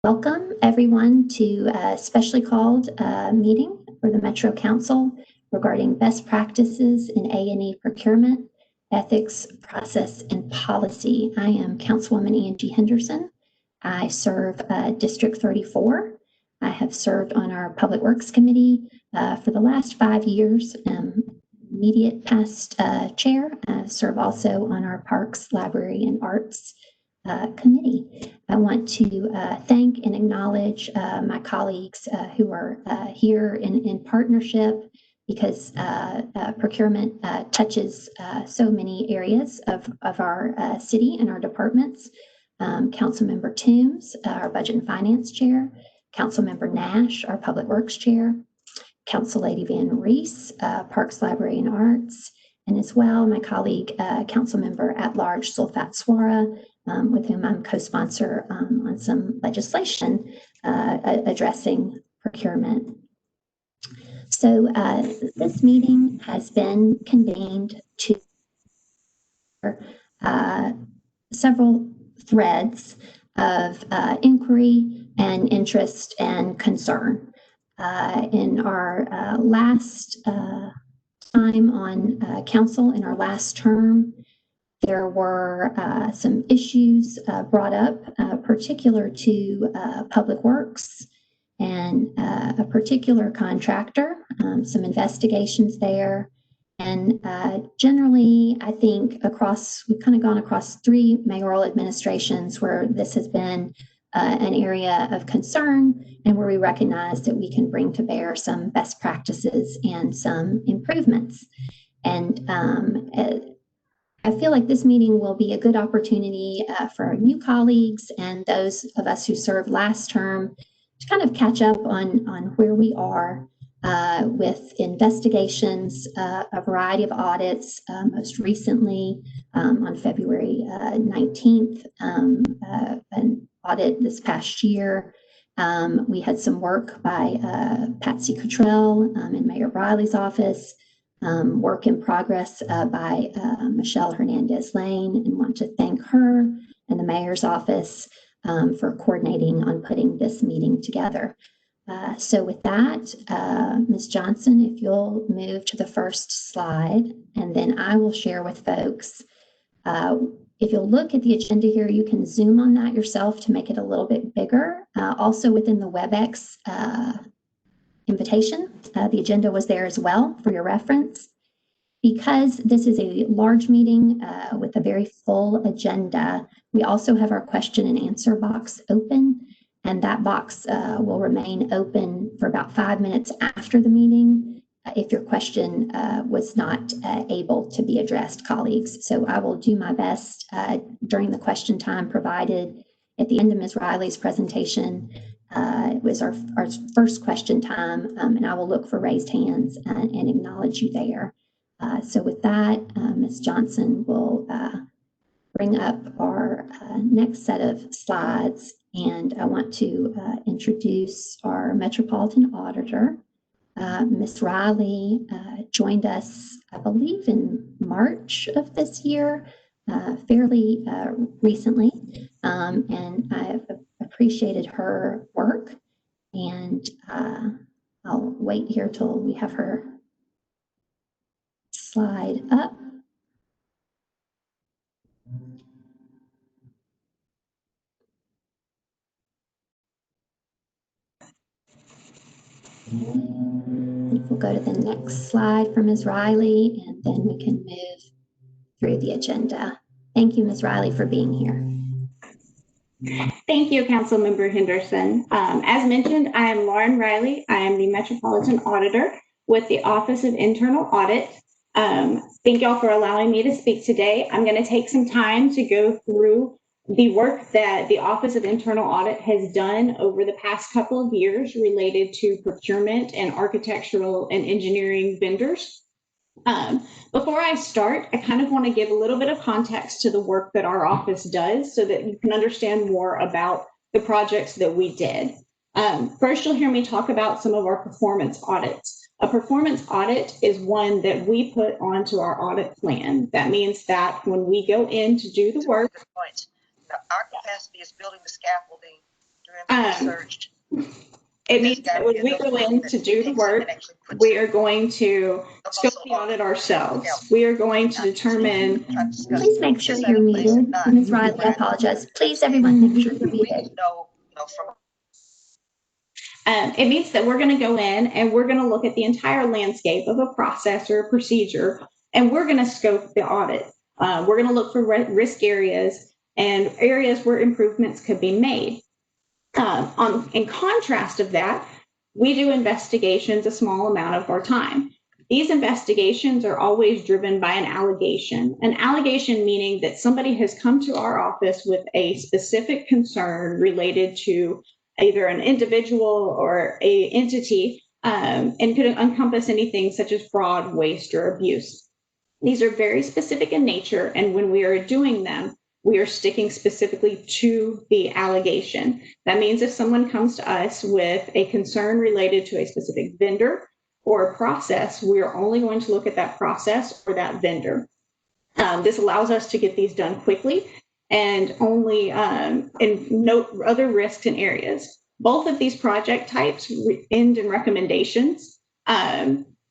Welcome everyone to a specially called meeting for the Metro Council regarding best practices in A&E procurement, ethics, process, and policy. I am Councilwoman Angie Henderson. I serve District 34. I have served on our Public Works Committee for the last 5 years. Immediate past chair. I serve also on our Parks, Library, and Arts Committee. I want to thank and acknowledge my colleagues who are here in partnership, because procurement touches so many areas of our city and our departments. Councilmember Toombs, our Budget and Finance Chair, Councilmember Nash, our Public Works Chair, Council Lady Van Reese, Parks, Library, and Arts, and as well my colleague, Councilmember at Large Sulfat Swara, with whom I'm co-sponsor on some legislation addressing procurement. So this meeting has been convened to several threads of inquiry and interest and concern. In our last time on council, in our last term, there were some issues brought up particular to Public Works and a particular contractor, some investigations there. And generally, I think we've kind of gone across 3 mayoral administrations where this has been an area of concern, and where we recognize that we can bring to bear some best practices and some improvements. And I feel like this meeting will be a good opportunity for new colleagues and those of us who served last term to kind of catch up on where we are with investigations, a variety of audits, most recently on February 19th, an audit this past year. We had some work by Patsy Cottrell in Mayor Riley's office, work in progress by Michelle Hernandez-Lane, and want to thank her and the mayor's office for coordinating on putting this meeting together. So with that, Ms. Johnson, if you'll move to the first slide, and then I will share with folks. If you'll look at the agenda here, you can zoom on that yourself to make it a little bit bigger. Also within the WebEx invitation, the agenda was there as well for your reference. Because this is a large meeting with a very full agenda, we also have our question and answer box open, and that box will remain open for about 5 minutes after the meeting if your question was not able to be addressed, colleagues. So I will do my best during the question time provided at the end of Ms. Riley's presentation. It was our first question time, and I will look for raised hands and acknowledge you there. So with that, Ms. Johnson will bring up our next set of slides, and I want to introduce our Metropolitan Auditor. Ms. Riley joined us, I believe, in March of this year, fairly recently, and I've appreciated her work, and I'll wait here till we have her slide up. We'll go to the next slide for Ms. Riley, and then we can move through the agenda. Thank you, Ms. Riley, for being here. Thank you, Councilmember Henderson. As mentioned, I am Lauren Riley. I am the Metropolitan Auditor with the Office of Internal Audit. Thank y'all for allowing me to speak today. I'm going to take some time to go through the work that the Office of Internal Audit has done over the past couple of years related to procurement and architectural and engineering vendors. Before I start, I kind of want to give a little bit of context to the work that our office does so that you can understand more about the projects that we did. First, you'll hear me talk about some of our performance audits. A performance audit is one that we put onto our audit plan. That means that when we go in to do the work, our capacity is building the scaffolding It means that when we go in to do the work, we are going to scope the audit ourselves. We are going to determine. Please make sure you're muted. Ms. Riley, I apologize. Please, everyone, make sure you're muted. It means that we're going to go in and we're going to look at the entire landscape of a process or a procedure, and we're going to scope the audit. We're going to look for risk areas and areas where improvements could be made. In contrast of that, we do investigations a small amount of our time. These investigations are always driven by an allegation meaning that somebody has come to our office with a specific concern related to either an individual or a entity, and could encompass anything such as fraud, waste, or abuse. These are very specific in nature, and when we are doing them, we are sticking specifically to the allegation. That means if someone comes to us with a concern related to a specific vendor or a process, we are only going to look at that process or that vendor. This allows us to get these done quickly and only and note other risks and areas. Both of these project types end in recommendations.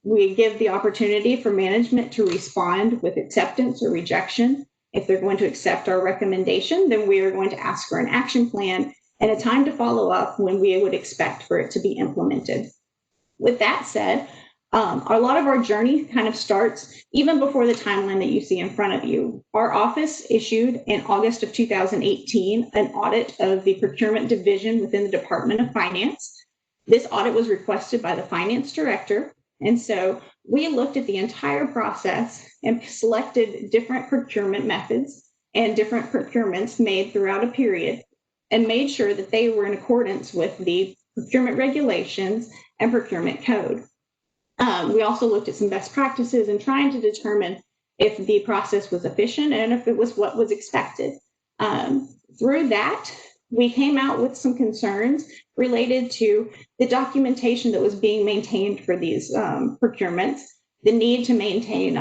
We give the opportunity for management to respond with acceptance or rejection. If they're going to accept our recommendation, then we are going to ask for an action plan and a time to follow up when we would expect for it to be implemented. With that said, a lot of our journey kind of starts even before the timeline that you see in front of you. Our office issued in August of 2018 an audit of the procurement division within the Department of Finance. This audit was requested by the finance director. And so we looked at the entire process and selected different procurement methods and different procurements made throughout a period and made sure that they were in accordance with the procurement regulations and procurement code. We also looked at some best practices and trying to determine if the process was efficient and if it was what was expected. Through that, we came out with some concerns related to the documentation that was being maintained for these procurements, the need to maintain,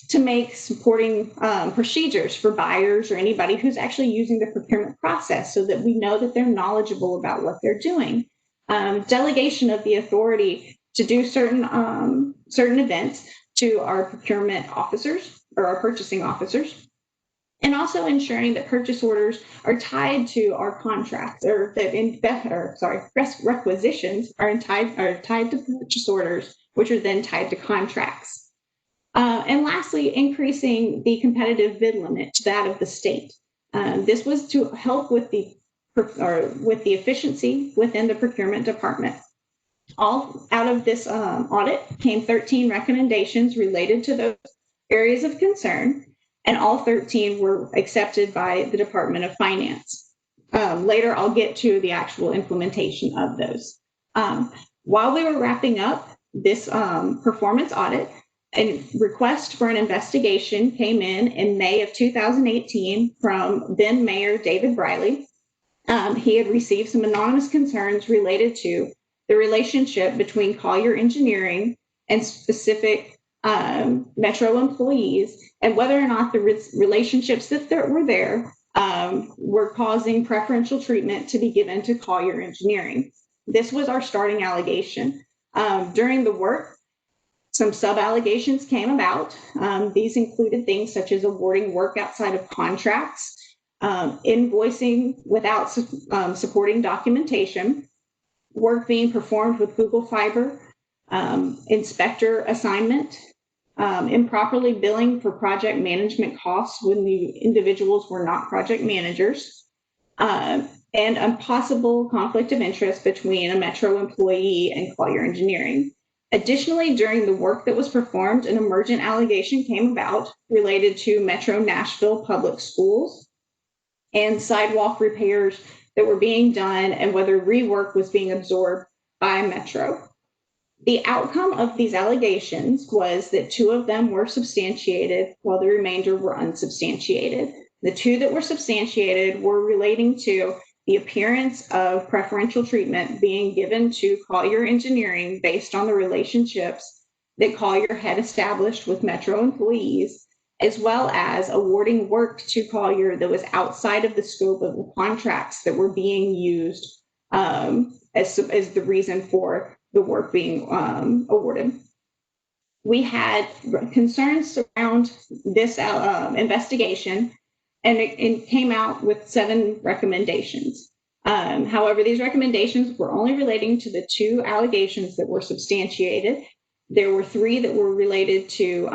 to make supporting procedures for buyers or anybody who's actually using the procurement process so that we know that they're knowledgeable about what they're doing. Delegation of the authority to do certain events to our procurement officers or our purchasing officers. And also ensuring that purchase orders are tied to our contracts, or that requisitions are tied to purchase orders, which are then tied to contracts. And lastly, increasing the competitive bid limit to that of the state. This was to help with the efficiency within the procurement department. All out of this audit came 13 recommendations related to those areas of concern. And all 13 were accepted by the Department of Finance. Later, I'll get to the actual implementation of those. While we were wrapping up this performance audit, a request for an investigation came in May of 2018 from then Mayor David Briley. He had received some anonymous concerns related to the relationship between Collier Engineering and specific Metro employees, and whether or not the relationships that were there were causing preferential treatment to be given to Collier Engineering. This was our starting allegation. During the work, some sub-allegations came about. These included things such as awarding work outside of contracts, invoicing without supporting documentation, work being performed with Google Fiber, inspector assignment, improperly billing for project management costs when the individuals were not project managers, and a possible conflict of interest between a Metro employee and Collier Engineering. Additionally, during the work that was performed, an emergent allegation came about related to Metro Nashville public schools and sidewalk repairs that were being done and whether rework was being absorbed by Metro. The outcome of these allegations was that 2 of them were substantiated while the remainder were unsubstantiated. The 2 that were substantiated were relating to the appearance of preferential treatment being given to Collier Engineering based on the relationships that Collier had established with Metro employees, as well as awarding work to Collier that was outside of the scope of the contracts that were being used as the reason for the work being awarded. We had concerns around this investigation, and it came out with 7 recommendations. However, these recommendations were only relating to the 2 allegations that were substantiated. There were 3 that were related to,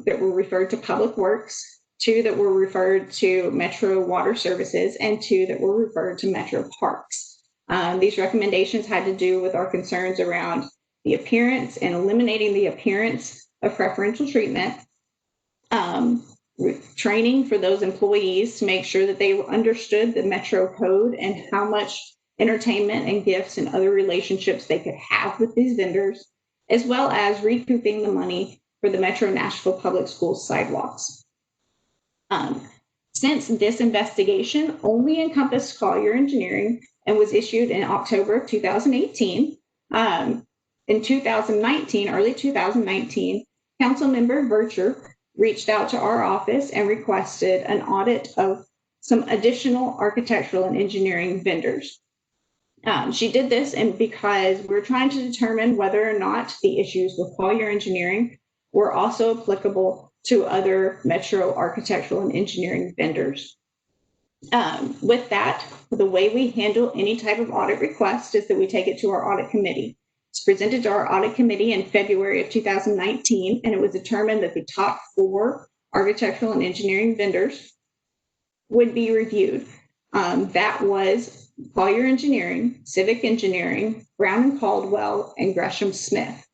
that were referred to Public Works, 2 that were referred to Metro Water Services, and 2 that were referred to Metro Parks. These recommendations had to do with our concerns around the appearance and eliminating the appearance of preferential treatment, training for those employees to make sure that they understood the Metro Code and how much entertainment and gifts and other relationships they could have with these vendors, as well as recouping the money for the Metro Nashville Public Schools sidewalks. Since this investigation only encompassed Collier Engineering and was issued in October of 2018, in 2019, early 2019, Councilmember Vercher reached out to our office and requested an audit of some additional architectural and engineering vendors. She did this because we're trying to determine whether or not the issues with Collier Engineering were also applicable to other Metro architectural and engineering vendors. With that, the way we handle any type of audit request is that we take it to our audit committee. It's presented to our audit committee in February of 2019, and it was determined that the top 4 architectural and engineering vendors would be reviewed. That was Collier Engineering, Civic Engineering, Brown and Caldwell, and Gresham Smith.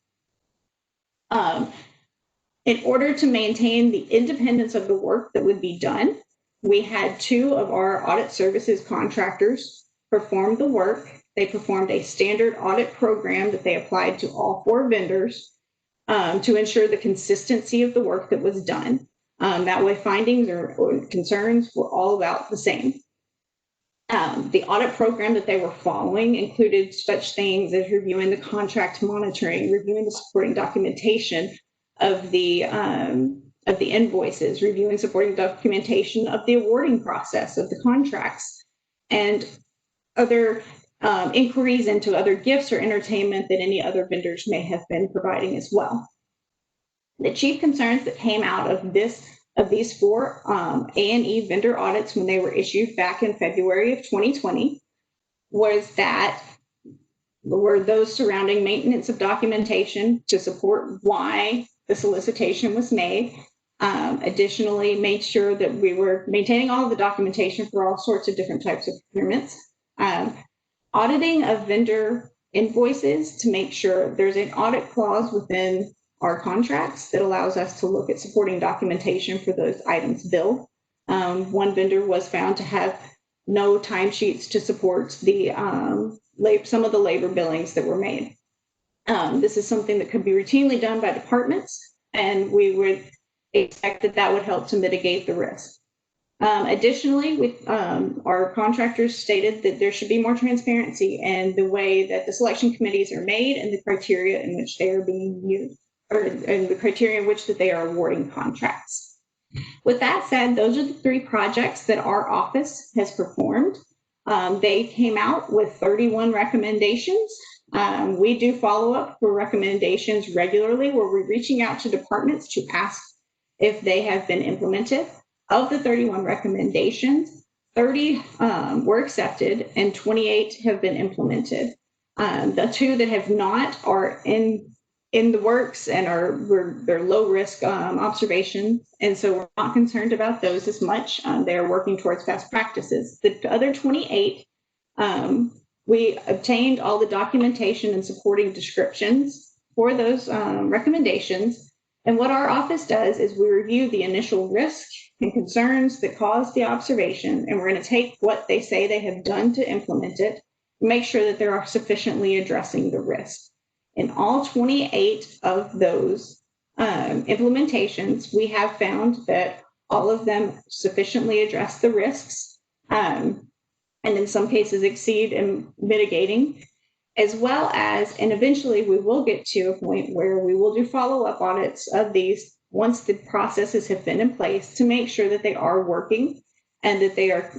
In order to maintain the independence of the work that would be done, we had 2 of our audit services contractors perform the work. They performed a standard audit program that they applied to all 4 vendors to ensure the consistency of the work that was done. That way findings or concerns were all about the same. The audit program that they were following included such things as reviewing the contract monitoring, reviewing the supporting documentation of the invoices, reviewing supporting documentation of the awarding process of the contracts, and other inquiries into other gifts or entertainment that any other vendors may have been providing as well. The chief concerns that came out of these 4 A&E vendor audits when they were issued back in February of 2020 were those surrounding maintenance of documentation to support why the solicitation was made. Additionally, made sure that we were maintaining all of the documentation for all sorts of different types of procurements. Auditing of vendor invoices to make sure there's an audit clause within our contracts that allows us to look at supporting documentation for those items billed. One vendor was found to have no timesheets to support the some of the labor billings that were made. This is something that could be routinely done by departments, and we would expect that that would help to mitigate the risk. Additionally, our contractors stated that there should be more transparency in the way that the selection committees are made and the criteria in which they are being used, or in the criteria in which that they are awarding contracts. With that said, those are the 3 projects that our office has performed. They came out with 31 recommendations. We do follow up for recommendations regularly, where we're reaching out to departments to ask if they have been implemented. Of the 31 recommendations, 30 were accepted and 28 have been implemented. The 2 that have not are in the works and they're low risk observations, and so we're not concerned about those as much. They're working towards best practices. The other 28, we obtained all the documentation and supporting descriptions for those recommendations. And what our office does is we review the initial risk and concerns that caused the observation, and we're going to take what they say they have done to implement it, make sure that they are sufficiently addressing the risk. In all 28 of those implementations, we have found that all of them sufficiently address the risks, and in some cases exceed in mitigating, as well as, and eventually we will get to a point where we will do follow-up audits of these once the processes have been in place, to make sure that they are working and that they are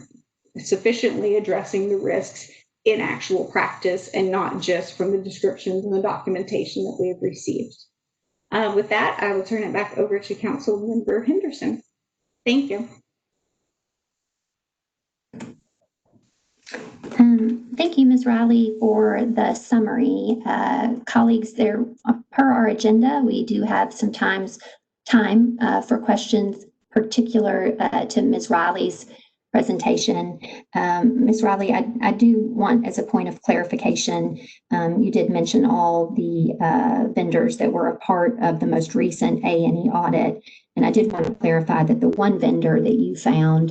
sufficiently addressing the risks in actual practice and not just from the descriptions and the documentation that we have received. With that, I will turn it back over to Councilmember Henderson. Thank you. Thank you, Ms. Riley, for the summary. Colleagues, there, per our agenda, we do have some time for questions particular to Ms. Riley's presentation. Ms. Riley, I do want, as a point of clarification, you did mention all the vendors that were a part of the most recent A&E audit. And I did want to clarify that the one vendor that you found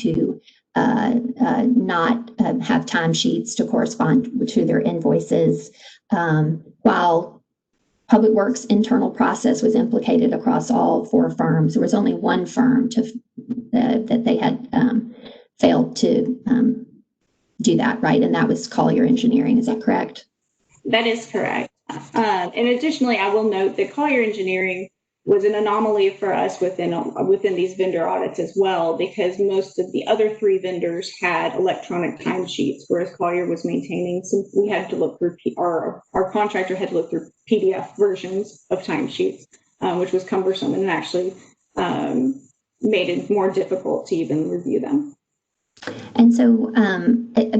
to not have timesheets to correspond to their invoices, while Public Works internal process was implicated across all 4 firms, there was only one firm that they had failed to do that, right? And that was Collier Engineering. Is that correct? That is correct. And additionally, I will note that Collier Engineering was an anomaly for us within these vendor audits as well, because most of the other 3 vendors had electronic timesheets, whereas Collier was maintaining some. We had to look through our contractor had to look through PDF versions of timesheets, which was cumbersome and actually made it more difficult to even review them. And so,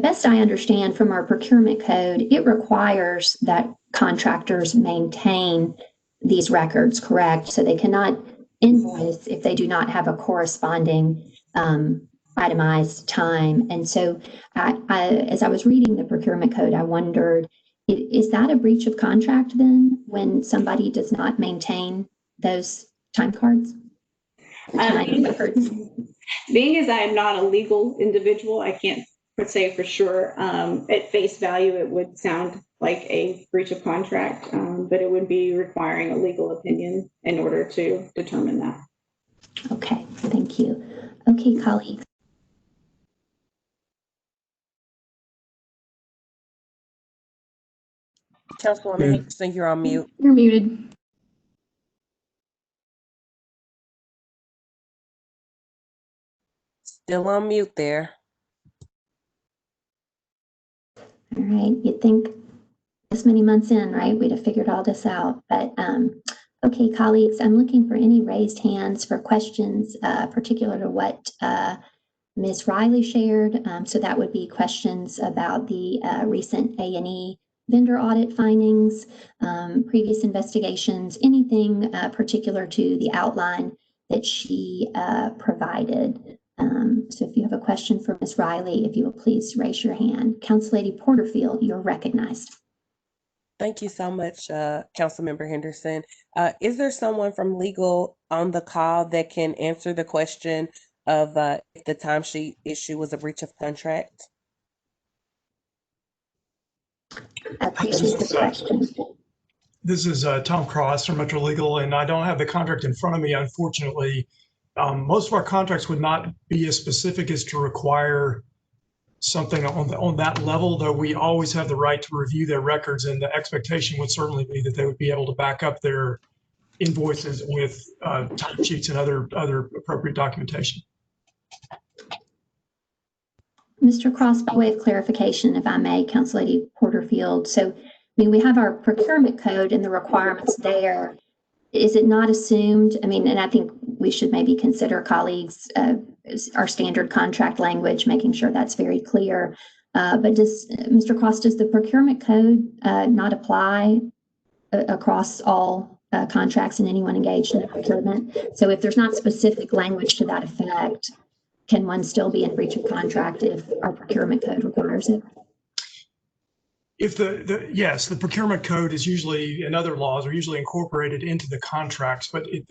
best I understand from our procurement code, it requires that contractors maintain these records, correct? So they cannot invoice if they do not have a corresponding itemized time. And so as I was reading the procurement code, I wondered, is that a breach of contract then when somebody does not maintain those time cards? Records? Being as I am not a legal individual, I can't say for sure. At face value, it would sound like a breach of contract, but it would be requiring a legal opinion in order to determine that. Okay, thank you. Okay, colleagues. Councilwoman Henderson, you're on mute. You're muted. Still on mute there. All right, you'd think this many months in, right, we'd have figured all this out. But okay, colleagues, I'm looking for any raised hands for questions particular to what Ms. Riley shared. So that would be questions about the recent A&E vendor audit findings, previous investigations, anything particular to the outline that she provided. So if you have a question for Ms. Riley, if you will please raise your hand. Council Lady Porterfield, you're recognized. Thank you so much, Councilmember Henderson. Is there someone from legal on the call that can answer the question of if the timesheet issue was a breach of contract? I appreciate the question. This is Tom Cross from Metro Legal, and I don't have the contract in front of me, unfortunately. Most of our contracts would not be as specific as to require something on that level, though we always have the right to review their records, and the expectation would certainly be that they would be able to back up their invoices with timesheets and other appropriate documentation. Mr. Cross, by way of clarification, if I may, Council Lady Porterfield. So, I mean, we have our procurement code and the requirements there. Is it not assumed? I mean, and I think we should maybe consider, colleagues, our standard contract language, making sure that's very clear. But does, Mr. Cross, does the procurement code not apply across all contracts and anyone engaged in the procurement? So if there's not specific language to that effect, can one still be in breach of contract if our procurement code requires it? If yes, the procurement code is usually, and other laws are usually incorporated into the contracts, but it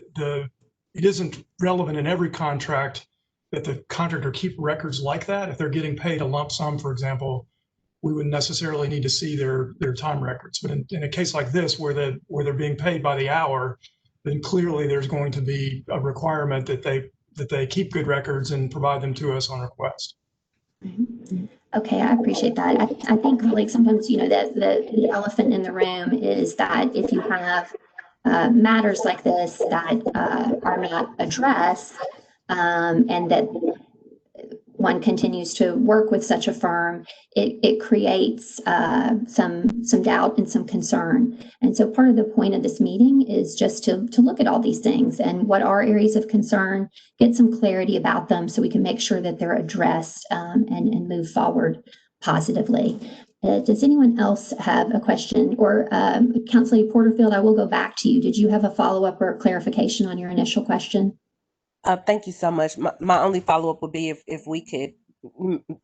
isn't relevant in every contract that the contractor keep records like that. If they're getting paid a lump sum, for example, we wouldn't necessarily need to see their time records. But in a case like this, where they're being paid by the hour, then clearly there's going to be a requirement that they keep good records and provide them to us on request. Mm-hmm. Okay, I appreciate that. I think, like, sometimes, you know, that the elephant in the room is that if you have matters like this that are not addressed, and that one continues to work with such a firm, it creates some doubt and some concern. And so part of the point of this meeting is just to look at all these things and what are areas of concern, get some clarity about them so we can make sure that they're addressed and move forward positively. Does anyone else have a question? Or Councilor Porterfield, I will go back to you. Did you have a follow-up or clarification on your initial question? Thank you so much. My only follow-up would be if we could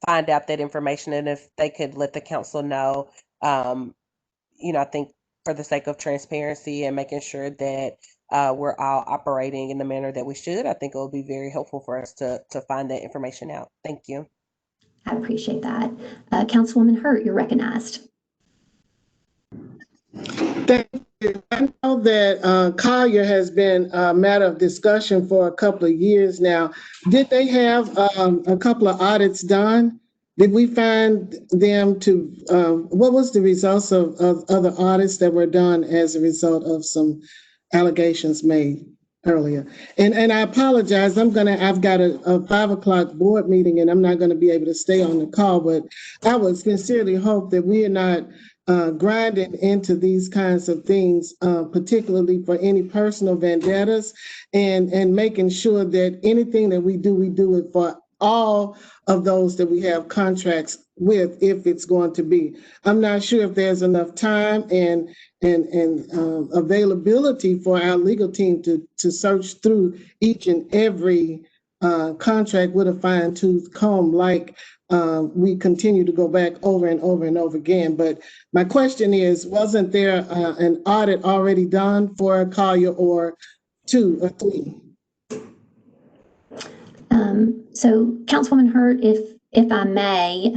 find out that information and if they could let the council know, I think for the sake of transparency and making sure that we're all operating in the manner that we should, I think it will be very helpful for us to find that information out. Thank you. I appreciate that. Councilwoman Hurt, you're recognized. Thank you. I know that Collier has been a matter of discussion for a couple of years now. Did they have a couple of audits done? Did we find them to, what was the results of other audits that were done as a result of some allegations made earlier? And I apologize, I've got a 5 o'clock board meeting and I'm not gonna be able to stay on the call, but I would sincerely hope that we are not grinding into these kinds of things, particularly for any personal vendettas, and making sure that anything that we do it for all of those that we have contracts with, if it's going to be. I'm not sure if there's enough time and availability for our legal team to search through each and every contract with a fine-tooth comb, like we continue to go back over and over and over again. But my question is, wasn't there an audit already done for Collier, or 2 or 3? So Councilwoman Hurt, if I may,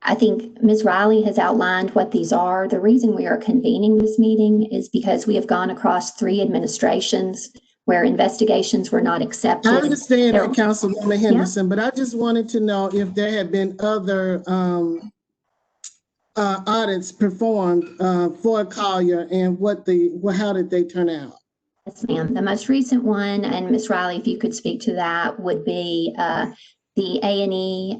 I think Ms. Riley has outlined what these are. The reason we are convening this meeting is because we have gone across 3 administrations where investigations were not accepted. I understand that, Councilwoman Henderson, but I just wanted to know if there had been other audits performed for Collier, and how did they turn out? Yes, ma'am. The most recent one, and Ms. Riley, if you could speak to that, would be the A&E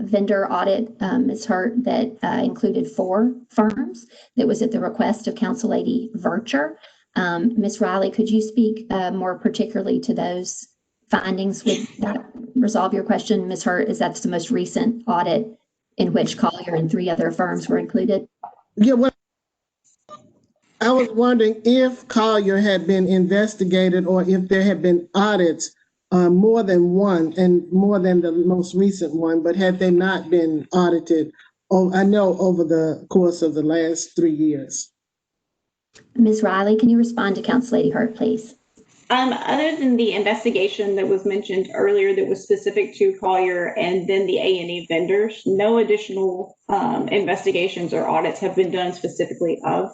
vendor audit, Ms. Hurt, that included 4 firms. That was at the request of Council Lady Vercher. Ms. Riley, could you speak more particularly to those findings? Would that resolve your question, Ms. Hurt? Is that the most recent audit in which Collier and 3 other firms were included? Yeah, well, I was wondering if Collier had been investigated, or if there had been audits, more than one, and more than the most recent one, but had they not been audited, I know, over the course of the last 3 years? Ms. Riley, can you respond to Council Lady Hurt, please? Other than the investigation that was mentioned earlier that was specific to Collier and then the A&E vendors, no additional investigations or audits have been done specifically of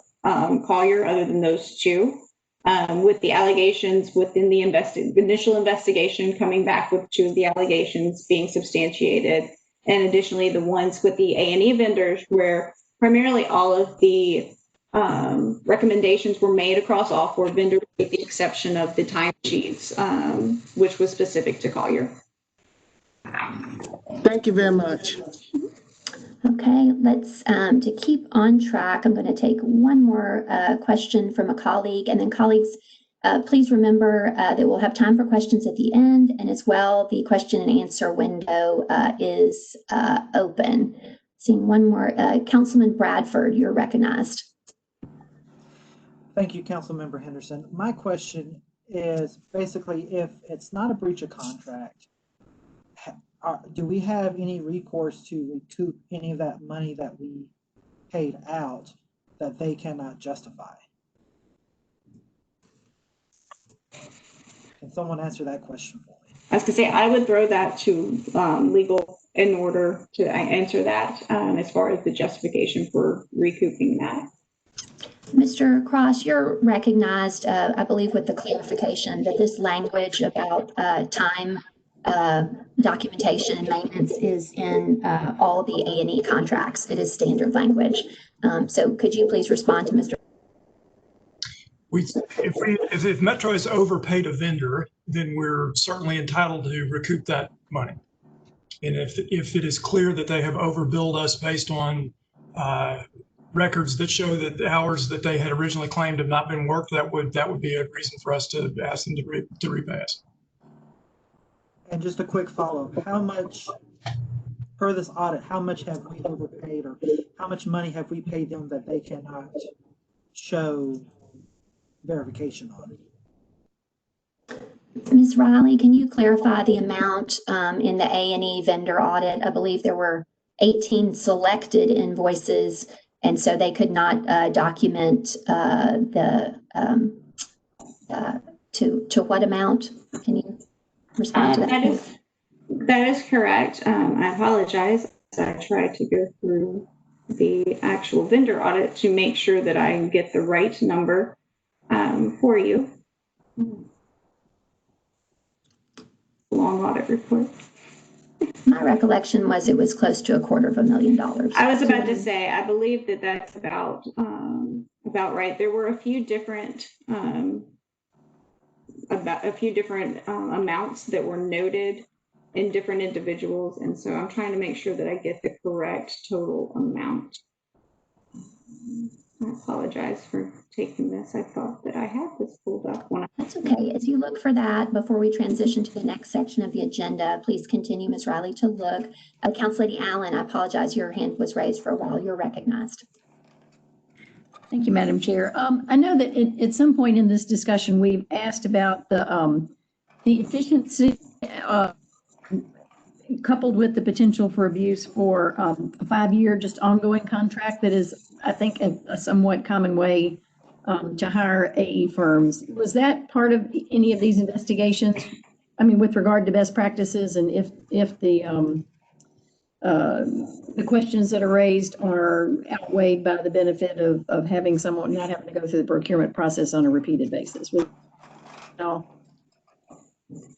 Collier other than those 2. With the allegations within the initial investigation coming back with 2 of the allegations being substantiated, and additionally the ones with the A&E vendors where primarily all of the recommendations were made across all 4 vendors with the exception of the timesheets, which was specific to Collier. Thank you very much. Okay, let's, to keep on track, I'm going to take one more question from a colleague, and then colleagues, please remember that we'll have time for questions at the end, and as well, the question and answer window is open. Seeing one more, Councilman Bradford, you're recognized. Thank you, Councilmember Henderson. My question is basically, if it's not a breach of contract, do we have any recourse to recoup any of that money that we paid out that they cannot justify? Can someone answer that question for me? I was going to say, I would throw that to legal in order to answer that as far as the justification for recouping that. Mr. Cross, you're recognized, I believe, with the clarification that this language about time documentation and maintenance is in all the A&E contracts. It is standard language. So could you please respond to Mr. If Metro has overpaid a vendor, then we're certainly entitled to recoup that money. And if it is clear that they have overbilled us based on records that show that the hours that they had originally claimed have not been worked, that would be a reason for us to ask them to repay us. And just a quick follow-up, how much, per this audit, how much have we overpaid, or how much money have we paid them that they cannot show verification on? Ms. Riley, can you clarify the amount in the A&E vendor audit? I believe there were 18 selected invoices, and so they could not document to what amount? Can you respond to that? That is correct. I apologize. I tried to go through the actual vendor audit to make sure that I get the right number for you. Long audit report. My recollection was it was close to $250,000. I was about to say, I believe that that's about right. There were a few different amounts that were noted in different individuals, and so I'm trying to make sure that I get the correct total amount. I apologize for taking this. I thought that I had this pulled up. That's okay. As you look for that, before we transition to the next section of the agenda, please continue, Ms. Riley, to look. Council Lady Allen, I apologize. Your hand was raised for a while. You're recognized. Thank you, Madam Chair. I know that at some point in this discussion, we've asked about the efficiency coupled with the potential for abuse for a 5-year just ongoing contract that is, I think, a somewhat common way to hire AE firms. Was that part of any of these investigations? I mean, with regard to best practices, and if the questions that are raised are outweighed by the benefit of having someone not having to go through the procurement process on a repeated basis? No.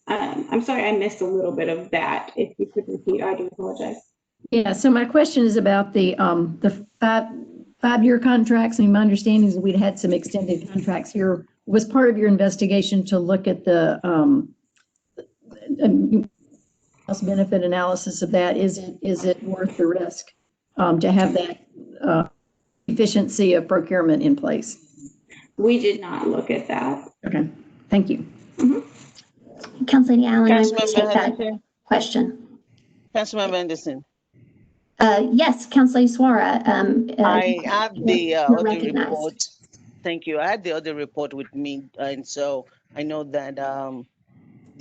I'm sorry, I missed a little bit of that. If you could repeat, I do apologize. Yeah, so my question is about the 5-year contracts. I mean, my understanding is we'd had some extended contracts here. Was part of your investigation to look at the cost benefit analysis of that? Is it worth the risk to have that efficiency of procurement in place? We did not look at that. Okay, thank you. Mm-hmm. Council Lady Allen, I appreciate that question. Councilmember Henderson. Yes, Council Lady Suara. I have the audit report. Thank you. I had the audit report with me, and so I know that the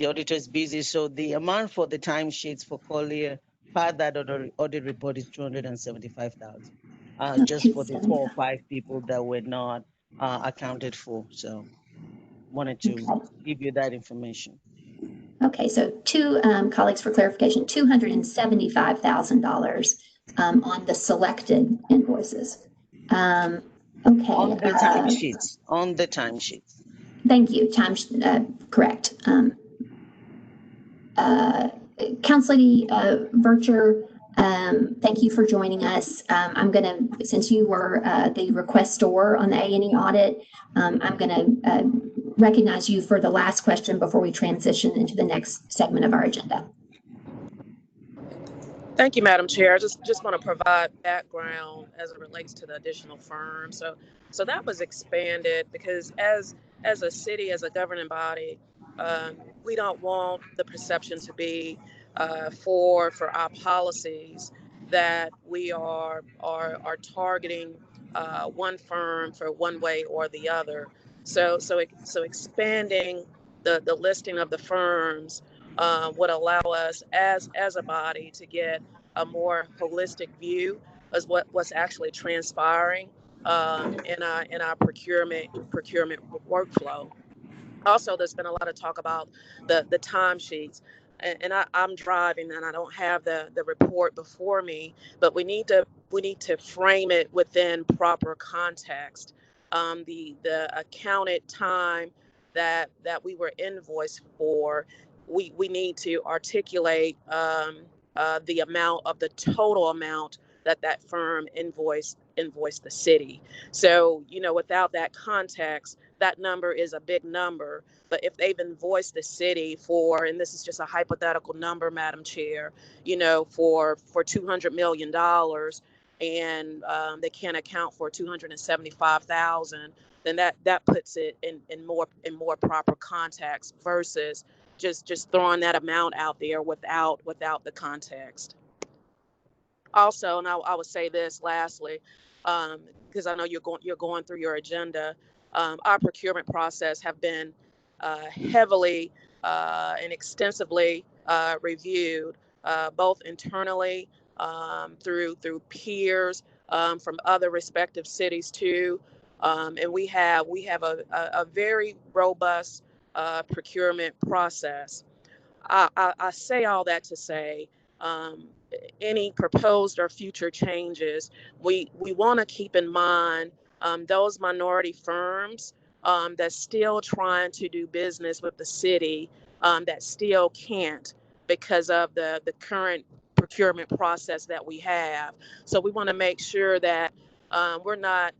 auditor is busy. So the amount for the timesheets for Collier, part that audit report is $275,000, just for the 4 or 5 people that were not accounted for. So wanted to give you that information. Okay, so two colleagues for clarification, $275,000 on the selected invoices. Okay. On the timesheets. On the timesheets. Thank you. Correct. Council Lady Vercher, thank you for joining us. I'm going to, since you were the requestor on the A&E audit, I'm going to recognize you for the last question before we transition into the next segment of our agenda. Thank you, Madam Chair. I just want to provide background as it relates to the additional firm. So that was expanded because as a city, as a governing body, we don't want the perception to be for our policies that we are targeting one firm for one way or the other. So expanding the listing of the firms would allow us as a body to get a more holistic view of what's actually transpiring in our procurement workflow. Also, there's been a lot of talk about the timesheets, and I'm driving and I don't have the report before me, but we need to frame it within proper context. The accounted time that we were invoiced for we need to articulate the amount of the total amount that firm invoiced the city. So, without that context, that number is a big number. But if they've invoiced the city for, and this is just a hypothetical number, Madam Chair, for $200 million, and they can't account for 275,000, then that puts it in more proper context versus just throwing that amount out there without the context. Also, and I would say this lastly, because I know you're going through your agenda. Our procurement process have been heavily and extensively reviewed, both internally through peers from other respective cities too, and we have a very robust procurement process. I say all that to say, any proposed or future changes, we want to keep in mind those minority firms that's still trying to do business with the city that still can't because of the current procurement process that we have. So we want to make sure that we're not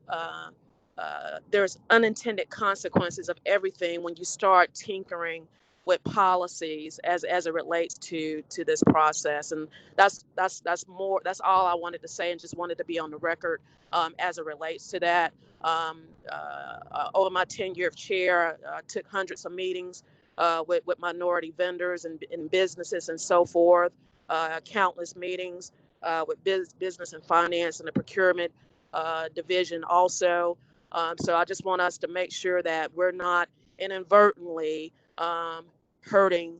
there's unintended consequences of everything when you start tinkering with policies as it relates to this process. And that's all I wanted to say, and just wanted to be on the record as it relates to that. Over my tenure of chair, I took hundreds of meetings with minority vendors and businesses and so forth, countless meetings with business and finance and the procurement division also. So I just want us to make sure that we're not inadvertently hurting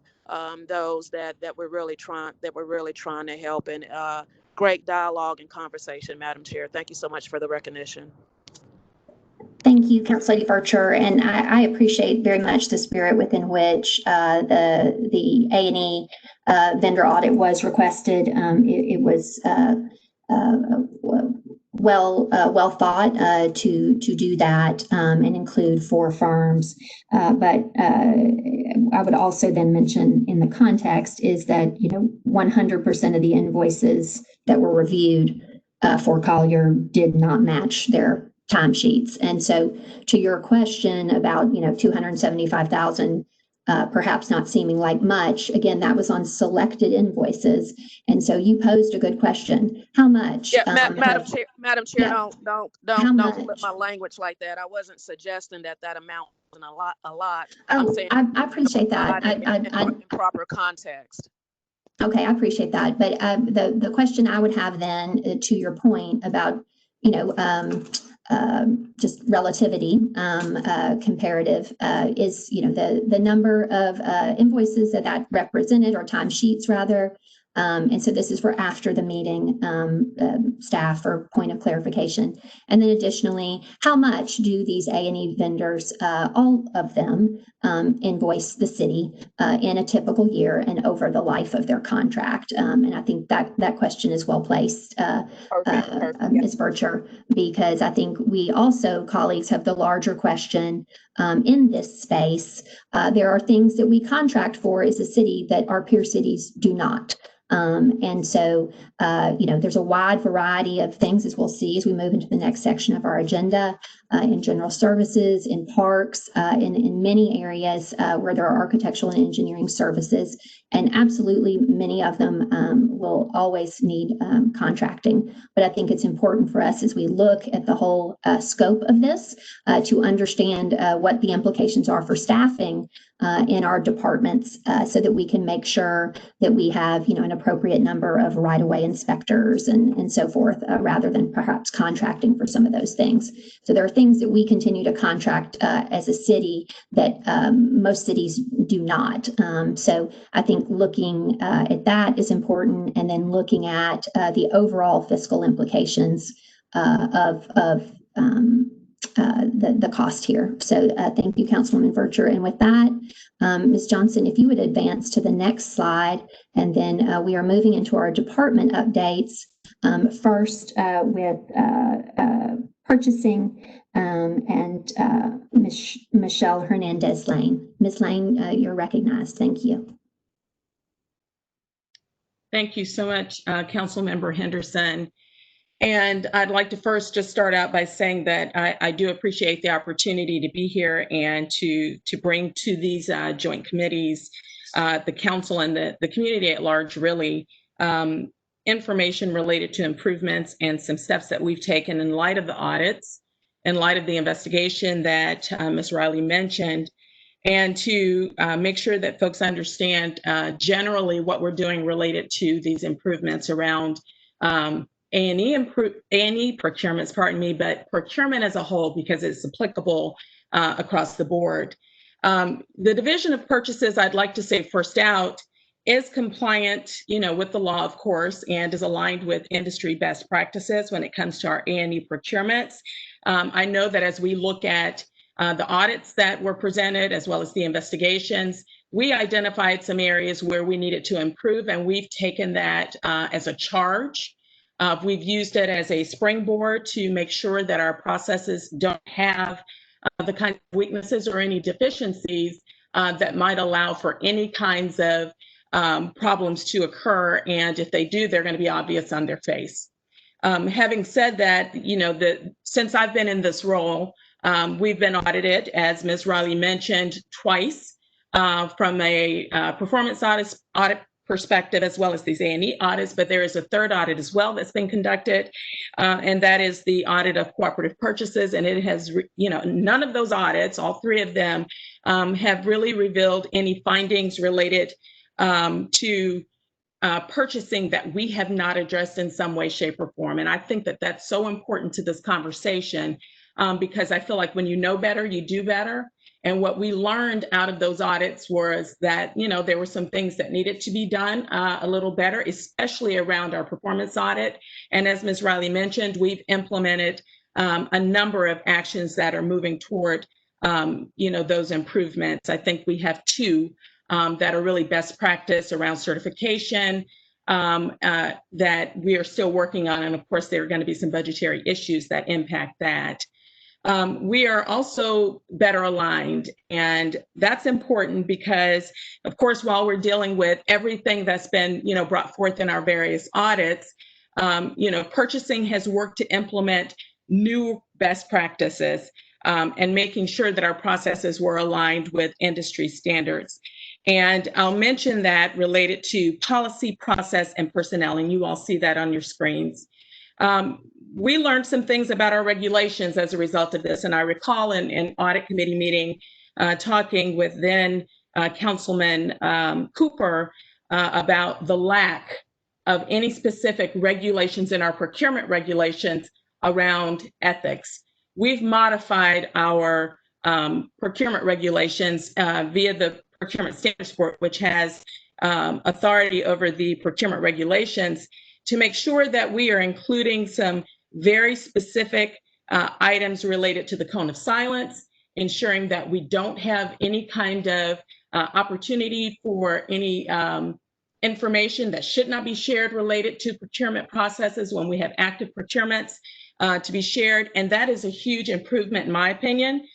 those that we're really trying to help. And great dialogue and conversation, Madam Chair. Thank you so much for the recognition. Thank you, Councilor Vercher, and I appreciate very much the spirit within which the A&E vendor audit was requested. It was well thought to do that and include 4 firms. But I would also then mention in the context is that 100% of the invoices that were reviewed for Collier did not match their timesheets. And so to your question about 275,000 perhaps not seeming like much, again, that was on selected invoices. And so you posed a good question. How much? Yeah, Madam Chair, yeah. don't flip my language like that. I wasn't suggesting that amount wasn't a lot. Oh, I'm saying I appreciate that. In proper context. Okay, I appreciate that. But the question I would have then, to your point about just relativity, comparative, is the number of invoices that represented, or timesheets rather. And so this is for after the meeting staff for point of clarification. And then additionally, how much do these A&E vendors, all of them, invoice the city in a typical year and over the life of their contract? And I think that question is well placed, Ms. Vercher, because I think we also, colleagues, have the larger question in this space. There are things that we contract for as a city that our peer cities do not. And so, there's a wide variety of things, as we'll see as we move into the next section of our agenda, in general services, in parks, in many areas where there are architectural and engineering services. And absolutely, many of them will always need contracting. But I think it's important for us as we look at the whole scope of this to understand what the implications are for staffing in our departments, so that we can make sure that we have, an appropriate number of right-of-way inspectors and so forth, rather than perhaps contracting for some of those things. So there are things that we continue to contract as a city that most cities do not. So I think looking at that is important, and then looking at the overall fiscal implications of the cost here. So thank you, Councilwoman Vercher. And with that, Ms. Johnson, if you would advance to the next slide, and then we are moving into our department updates. First with purchasing and Michelle Hernandez Lane. Ms. Lane, you're recognized. Thank you. Thank you so much, Councilmember Henderson. And I'd like to first just start out by saying that I do appreciate the opportunity to be here and to bring to these joint committees, the council and the community at large, really, information related to improvements and some steps that we've taken in light of the audits, in light of the investigation that Ms. Riley mentioned, and to make sure that folks understand generally what we're doing related to these improvements around A&E procurements, pardon me, but procurement as a whole, because it's applicable across the board. The Division of Purchases, I'd like to say first out, is compliant, with the law, of course, and is aligned with industry best practices when it comes to our A&E procurements. I know that as we look at the audits that were presented, as well as the investigations, we identified some areas where we needed to improve, and we've taken that as a charge. We've used it as a springboard to make sure that our processes don't have the kind of weaknesses or any deficiencies that might allow for any kinds of problems to occur. And if they do, they're going to be obvious on their face. Having said that, since I've been in this role, we've been audited, as Ms. Riley mentioned, twice from a performance audit perspective, as well as these A&E audits, but there is a third audit as well that's been conducted, and that is the audit of cooperative purchases. And it has, none of those audits, all three of them, have really revealed any findings related to purchasing that we have not addressed in some way, shape, or form. And I think that that's so important to this conversation because I feel like when you know better, you do better. And what we learned out of those audits was that, there were some things that needed to be done a little better, especially around our performance audit. And as Ms. Riley mentioned, we've implemented a number of actions that are moving toward, those improvements. I think we have two that are really best practice around certification that we are still working on. And of course, there are going to be some budgetary issues that impact that. We are also better aligned, and that's important because, of course, while we're dealing with everything that's been, brought forth in our various audits, purchasing has worked to implement new best practices and making sure that our processes were aligned with industry standards. And I'll mention that related to policy, process, and personnel, and you all see that on your screens. We learned some things about our regulations as a result of this. And I recall in an audit committee meeting talking with then Councilman Cooper about the lack of any specific regulations in our procurement regulations around ethics. We've modified our procurement regulations via the Procurement Standards Board, which has authority over the procurement regulations, to make sure that we are including some very specific items related to the cone of silence, ensuring that we don't have any kind of opportunity for any information that should not be shared related to procurement processes when we have active procurements to be shared. And that is a huge improvement, in my opinion,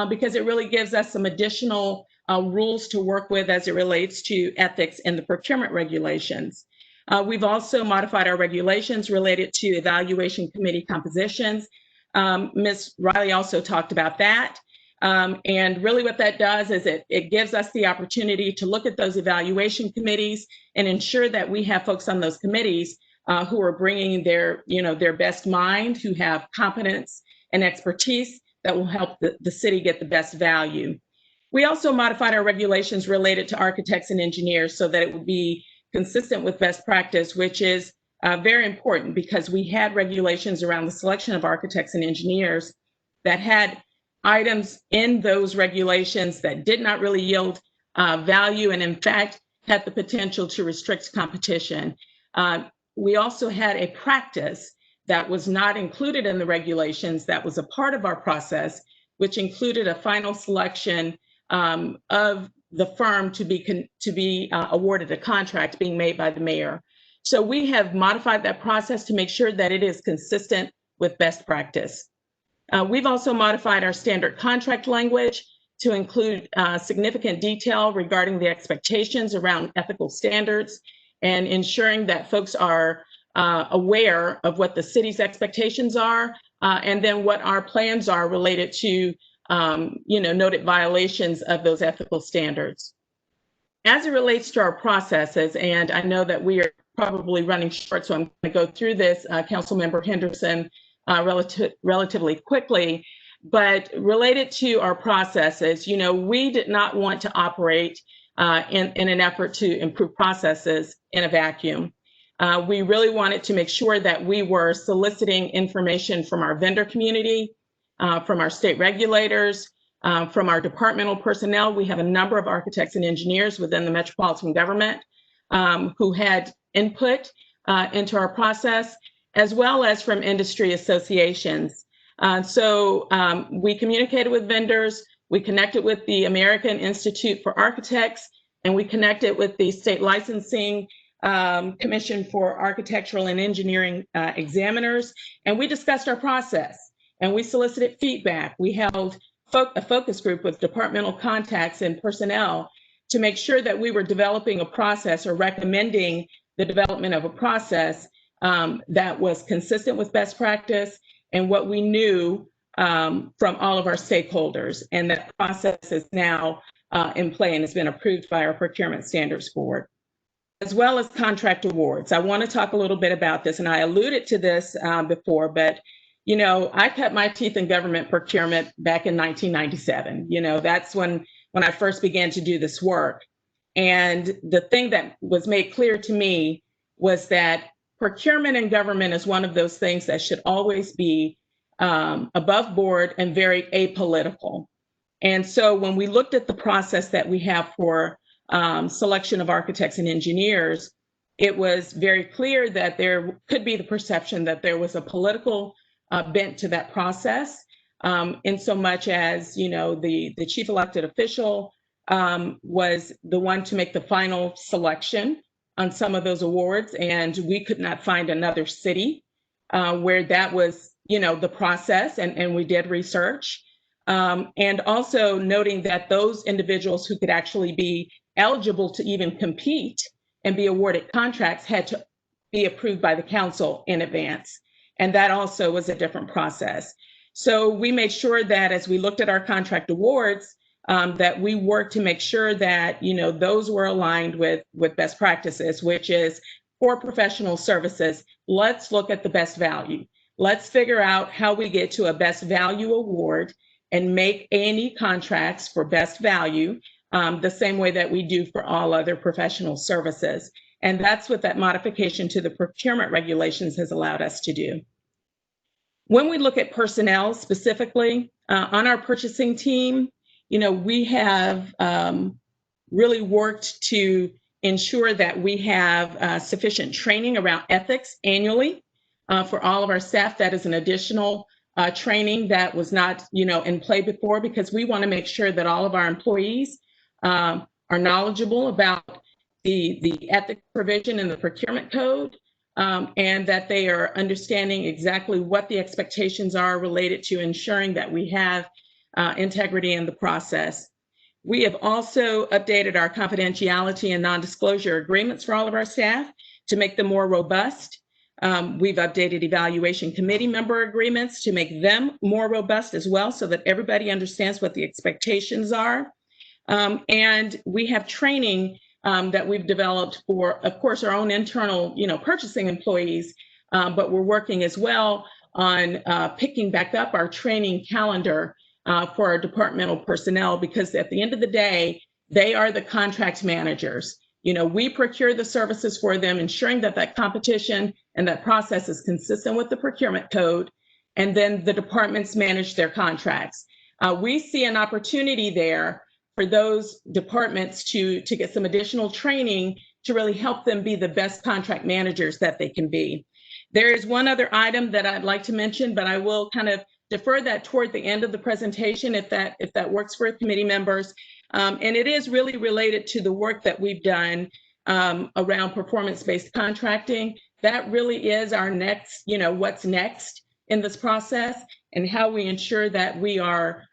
because it really gives us some additional rules to work with as it relates to ethics in the procurement regulations. We've also modified our regulations related to evaluation committee compositions. Ms. Riley also talked about that. And really what that does is it gives us the opportunity to look at those evaluation committees and ensure that we have folks on those committees who are bringing their best mind, who have competence and expertise that will help the city get the best value. We also modified our regulations related to architects and engineers so that it would be consistent with best practice, which is very important because we had regulations around the selection of architects and engineers that had items in those regulations that did not really yield value and in fact had the potential to restrict competition. We also had a practice that was not included in the regulations that was a part of our process, which included a final selection of the firm to be awarded a contract being made by the mayor. So we have modified that process to make sure that it is consistent with best practice. We've also modified our standard contract language to include significant detail regarding the expectations around ethical standards and ensuring that folks are aware of what the city's expectations are, and then what our plans are related to noted violations of those ethical standards. As it relates to our processes, and I know that we are probably running short, so I'm going to go through this, Councilmember Henderson, relatively quickly. But related to our processes, we did not want to operate in an effort to improve processes in a vacuum. We really wanted to make sure that we were soliciting information from our vendor community, from our state regulators, from our departmental personnel. We have a number of architects and engineers within the Metropolitan government who had input into our process, as well as from industry associations. So we communicated with vendors, we connected with the American Institute for Architects, and we connected with the State Licensing Commission for Architectural and Engineering Examiners, and we discussed our process, and we solicited feedback. We held a focus group with departmental contacts and personnel to make sure that we were developing a process or recommending the development of a process that was consistent with best practice and what we knew from all of our stakeholders. And that process is now in play and has been approved by our Procurement Standards Board, as well as contract awards. I want to talk a little bit about this, and I alluded to this before, but I cut my teeth in government procurement back in 1997. That's when I first began to do this work. And the thing that was made clear to me was that procurement in government is one of those things that should always be above board and very apolitical. And so when we looked at the process that we have for selection of architects and engineers, it was very clear that there could be the perception that there was a political bent to that process, in so much as, the chief elected official was the one to make the final selection on some of those awards, and we could not find another city where that was, the process, and we did research. And also noting that those individuals who could actually be eligible to even compete and be awarded contracts had to be approved by the council in advance. And that also was a different process. So we made sure that as we looked at our contract awards, that we worked to make sure that, those were aligned with best practices, which is for professional services, let's look at the best value. Let's figure out how we get to a best value award and make A&E contracts for best value the same way that we do for all other professional services. And that's what that modification to the procurement regulations has allowed us to do. When we look at personnel specifically, on our purchasing team, we have really worked to ensure that we have sufficient training around ethics annually for all of our staff. That is an additional training that was not, in play before, because we want to make sure that all of our employees are knowledgeable about the ethics provision in the procurement code, and that they are understanding exactly what the expectations are related to ensuring that we have integrity in the process. We have also updated our confidentiality and non-disclosure agreements for all of our staff to make them more robust. We've updated evaluation committee member agreements to make them more robust as well, so that everybody understands what the expectations are. And we have training that we've developed for, of course, our own internal, purchasing employees, but we're working as well on picking back up our training calendar for our departmental personnel, because at the end of the day, they are the contract managers. We procure the services for them, ensuring that that competition and that process is consistent with the procurement code, and then the departments manage their contracts. We see an opportunity there for those departments to get some additional training to really help them be the best contract managers that they can be. There is one other item that I'd like to mention, but I will kind of defer that toward the end of the presentation if that works for committee members. And it is really related to the work that we've done around performance-based contracting. That really is our next, what's next in this process, and how we ensure that we are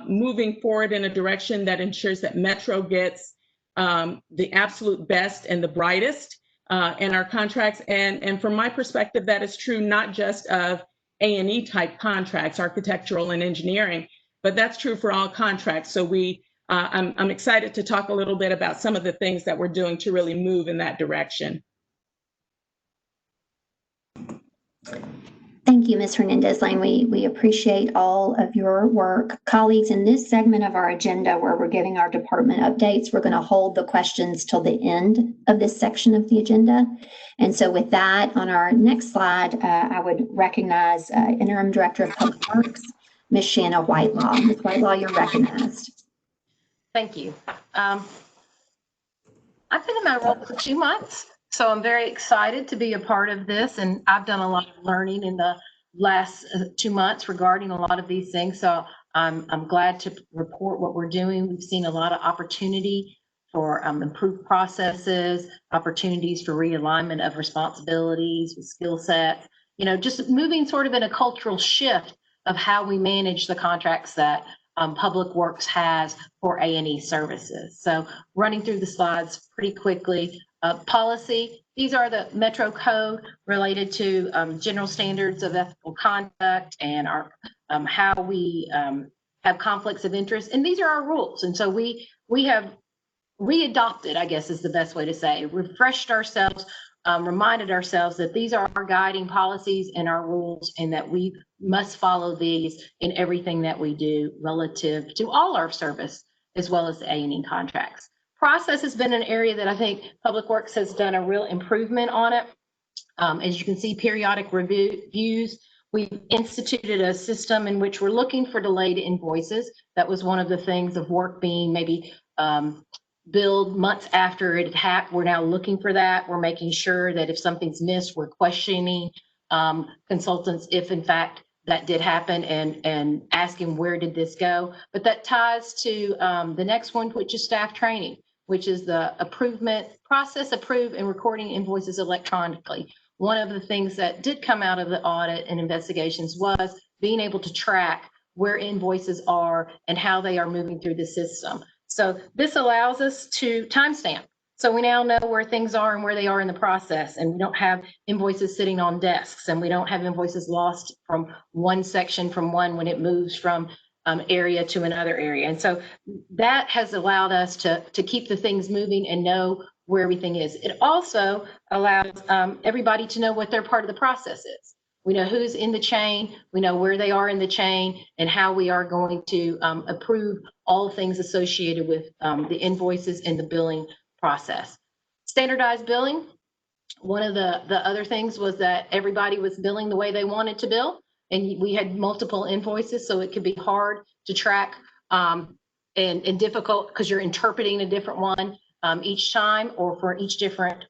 moving forward in a direction that ensures that Metro gets the absolute best and the brightest in our contracts. And from my perspective, that is true not just of A&E type contracts, architectural and engineering, but that's true for all contracts. So I'm excited to talk a little bit about some of the things that we're doing to really move in that direction. Thank you, Ms. Hernandez-Lane. We appreciate all of your work. Colleagues, in this segment of our agenda where we're giving our department updates, we're going to hold the questions till the end of this section of the agenda. And so with that, on our next slide, I would recognize Interim Director of Public Works, Ms. Shanna Whitelaw. Ms. Whitelaw, you're recognized. Thank you. I've been in my role for 2 months, so I'm very excited to be a part of this, and I've done a lot of learning in the last 2 months regarding a lot of these things. So I'm glad to report what we're doing. We've seen a lot of opportunity for improved processes, opportunities for realignment of responsibilities with skill sets, just moving sort of in a cultural shift of how we manage the contracts that Public Works has for A&E services. So running through the slides pretty quickly. Policy, these are the Metro Code related to general standards of ethical conduct and our how we have conflicts of interest. And these are our rules. And so we have readopted, I guess is the best way to say, refreshed ourselves, reminded ourselves that these are our guiding policies and our rules, and that we must follow these in everything that we do relative to all our service, as well as the A&E contracts. Process has been an area that I think Public Works has done a real improvement on it. As you can see, periodic reviews. We've instituted a system in which we're looking for delayed invoices. That was one of the things of work being maybe billed months after it had happened. We're now looking for that. We're making sure that if something's missed, we're questioning consultants if in fact that did happen, and asking where did this go. But that ties to the next one, which is staff training, which is the process approve and recording invoices electronically. One of the things that did come out of the audit and investigations was being able to track where invoices are and how they are moving through the system. So this allows us to timestamp. So we now know where things are and where they are in the process, and we don't have invoices sitting on desks, and we don't have invoices lost from one section from one when it moves from area to another area. And so that has allowed us to keep the things moving and know where everything is. It also allows everybody to know what their part of the process is. We know who's in the chain, we know where they are in the chain, and how we are going to approve all things associated with the invoices and the billing process. Standardized billing. One of the other things was that everybody was billing the way they wanted to bill, and we had multiple invoices, so it could be hard to track and difficult because you're interpreting a different one each time or for each different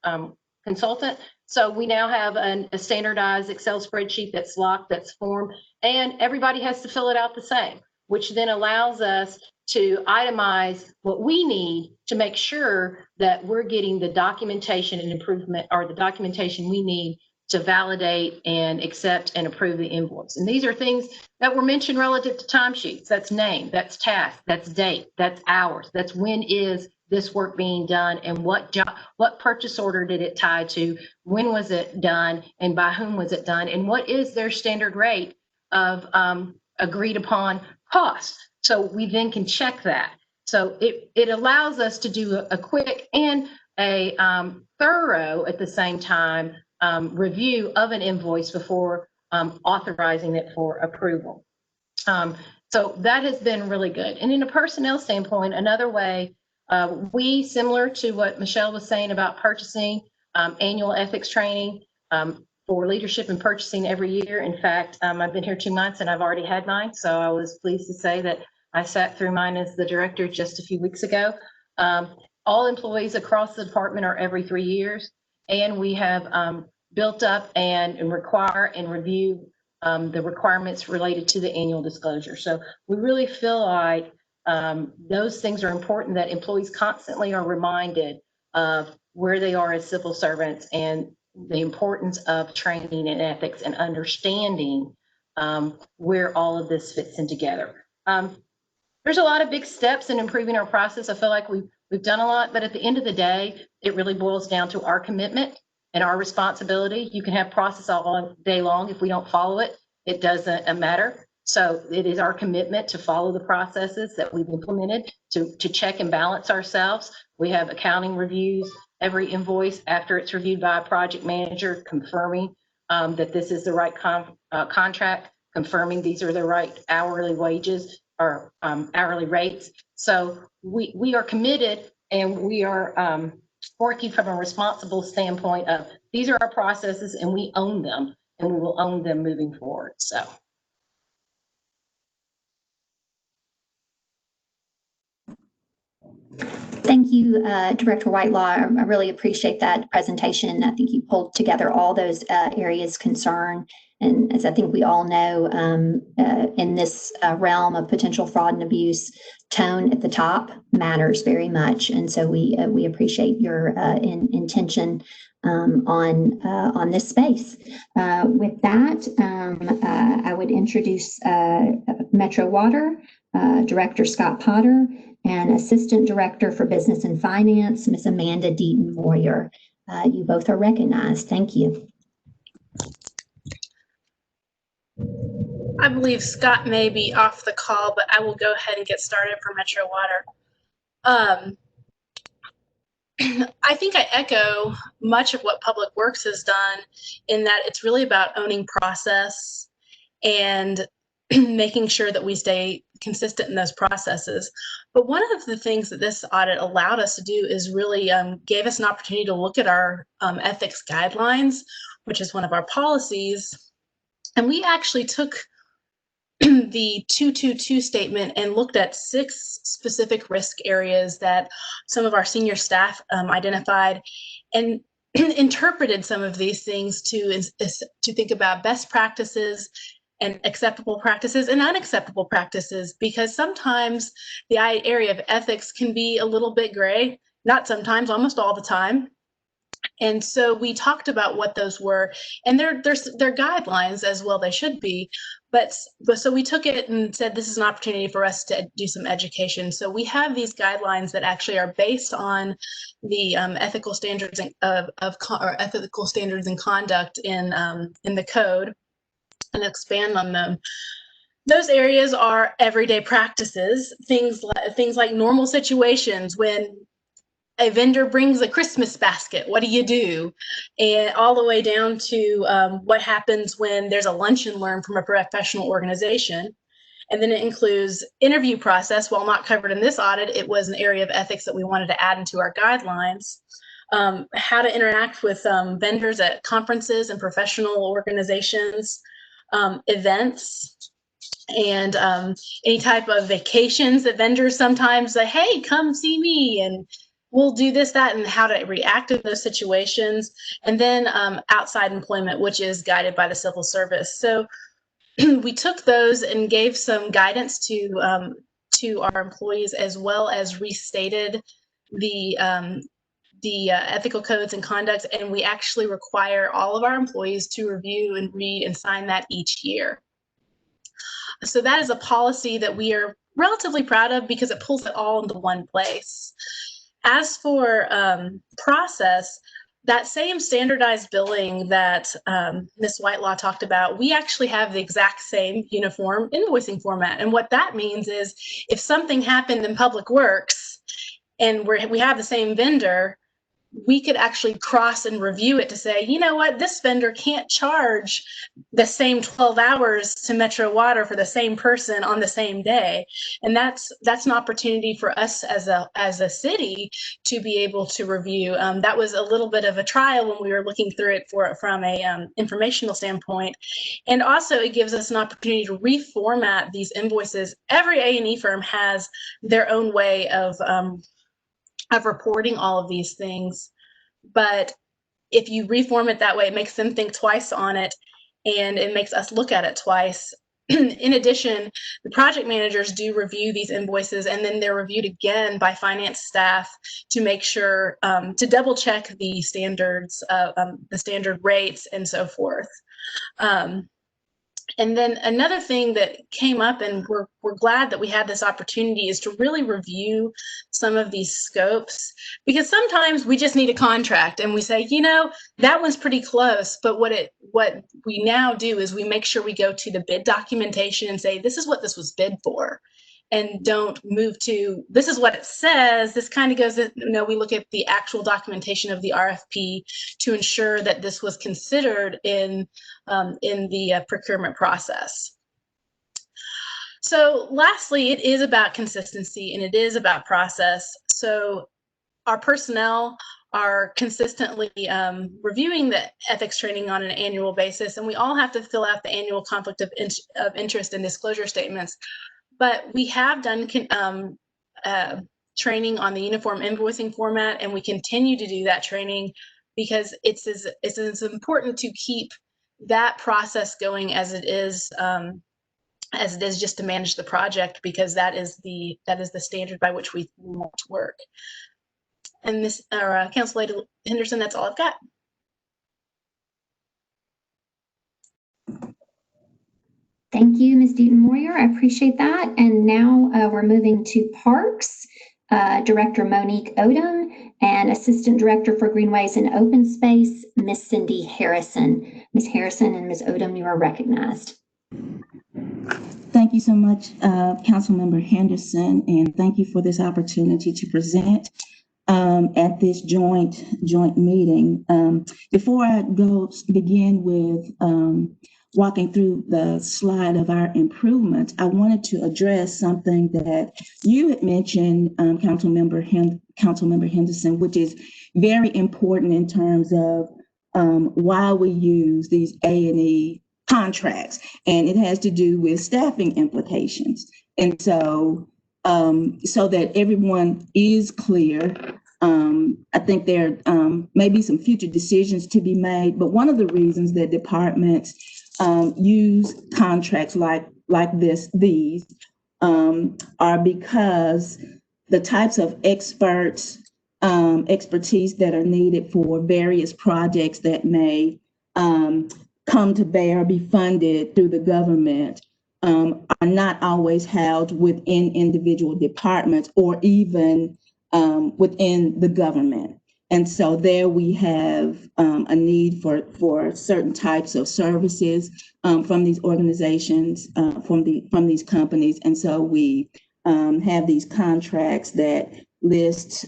consultant. So we now have a standardized Excel spreadsheet that's locked, that's formed, and everybody has to fill it out the same, which then allows us to itemize what we need to make sure that we're getting the documentation and improvement, or the documentation we need to validate and accept and approve the invoice. And these are things that were mentioned relative to timesheets. That's name, that's task, that's date, that's hours, that's when is this work being done, and what purchase order did it tie to, when was it done, and by whom was it done, and what is their standard rate of agreed upon cost. So we then can check that. So it allows us to do a quick and a thorough at the same time review of an invoice before authorizing it for approval. So that has been really good. And in a personnel standpoint, another way, we, similar to what Michelle was saying about purchasing, annual ethics training for leadership and purchasing every year. In fact, I've been here 2 months and I've already had mine. So I was pleased to say that I sat through mine as the director just a few weeks ago. All employees across the department are every 3 years, and we have built up and require and review the requirements related to the annual disclosure. So we really feel like those things are important, that employees constantly are reminded of where they are as civil servants and the importance of training and ethics and understanding where all of this fits in together. There's a lot of big steps in improving our process. I feel like we've done a lot, but at the end of the day, it really boils down to our commitment and our responsibility. You can have process all day long. If we don't follow it, it doesn't matter. So it is our commitment to follow the processes that we've implemented, to check and balance ourselves. We have accounting reviews, every invoice after it's reviewed by a project manager, confirming that this is the right contract, confirming these are the right hourly wages or hourly rates. So we are committed, and we are working from a responsible standpoint of these are our processes and we own them, and we will own them moving forward. So. Thank you, Director Whitelaw. I really appreciate that presentation. I think you pulled together all those areas concern. And as I think we all know, in this realm of potential fraud and abuse, tone at the top matters very much. And so we appreciate your intention on this space. With that, I would introduce Metro Water, Director Scott Potter, and Assistant Director for Business and Finance, Ms. Amanda Deaton-Moyer. You both are recognized. Thank you. I believe Scott may be off the call, but I will go ahead and get started for Metro Water. I think I echo much of what Public Works has done, in that it's really about owning process and making sure that we stay consistent in those processes. But one of the things that this audit allowed us to do is really gave us an opportunity to look at our ethics guidelines, which is one of our policies. And we actually took the 222 statement and looked at 6 specific risk areas that some of our senior staff identified, and interpreted some of these things to think about best practices and acceptable practices and unacceptable practices, because sometimes the area of ethics can be a little bit gray, not sometimes, almost all the time. And so we talked about what those were, and they're guidelines as well, they should be, but so we took it and said, this is an opportunity for us to do some education. So we have these guidelines that actually are based on the ethical standards or ethical standards and conduct in the code, and expand on them. Those areas are everyday practices, things like normal situations when a vendor brings a Christmas basket, what do you do? And all the way down to what happens when there's a lunch and learn from a professional organization. And then it includes interview process. While not covered in this audit, it was an area of ethics that we wanted to add into our guidelines. How to interact with vendors at conferences and professional organizations, events, and any type of vacations that vendors sometimes say, hey, come see me, and we'll do this, that, and how to react in those situations. And then outside employment, which is guided by the civil service. So we took those and gave some guidance to our employees, as well as restated the ethical codes and conduct. And we actually require all of our employees to review and read and sign that each year. So that is a policy that we are relatively proud of, because it pulls it all into one place. As for process, that same standardized billing that Ms. Whitelaw talked about, we actually have the exact same uniform invoicing format. And what that means is, if something happened in Public Works and we have the same vendor, we could actually cross and review it to say, you know what, this vendor can't charge the same 12 hours to Metro Water for the same person on the same day. And that's an opportunity for us as a city to be able to review. That was a little bit of a trial when we were looking through it from a informational standpoint. And also it gives us an opportunity to reformat these invoices. Every A&E firm has their own way of reporting all of these things. But if you reform it that way, it makes them think twice on it, and it makes us look at it twice. In addition, the project managers do review these invoices, and then they're reviewed again by finance staff to make sure, to double check the standards, the standard rates and so forth. And then another thing that came up, and we're glad that we had this opportunity, is to really review some of these scopes, because sometimes we just need a contract and we say, you know, that one's pretty close. But what we now do is we make sure we go to the bid documentation and say, this is what this was bid for. And don't move to, this is what it says. This kind of goes, we look at the actual documentation of the RFP to ensure that this was considered in the procurement process. So lastly, it is about consistency and it is about process. So our personnel are consistently reviewing the ethics training on an annual basis, and we all have to fill out the annual conflict of interest and disclosure statements. But we have done training on the uniform invoicing format, and we continue to do that training because it's as important to keep that process going as it is just to manage the project, because that is the standard by which we want to work. And this, Council Lady Henderson, that's all I've got. Thank you, Ms. Deaton-Moyer. I appreciate that. And now we're moving to Parks, Director Monique Odom, and Assistant Director for Greenways and Open Space, Ms. Cindy Harrison. Ms. Harrison and Ms. Odom, you are recognized. Thank you so much, Councilmember Henderson, and thank you for this opportunity to present at this joint meeting. Before I begin with walking through the slide of our improvements, I wanted to address something that you had mentioned, Councilmember Henderson, which is very important in terms of why we use these A&E contracts, and it has to do with staffing implications. And so, so that everyone is clear, I think there may be some future decisions to be made, but one of the reasons that departments use contracts like these are because the types of expertise that are needed for various projects that may come to bear, be funded through the government, are not always housed within individual departments or even within the government. And so there we have a need for certain types of services from these organizations, from these companies. And so we have these contracts that list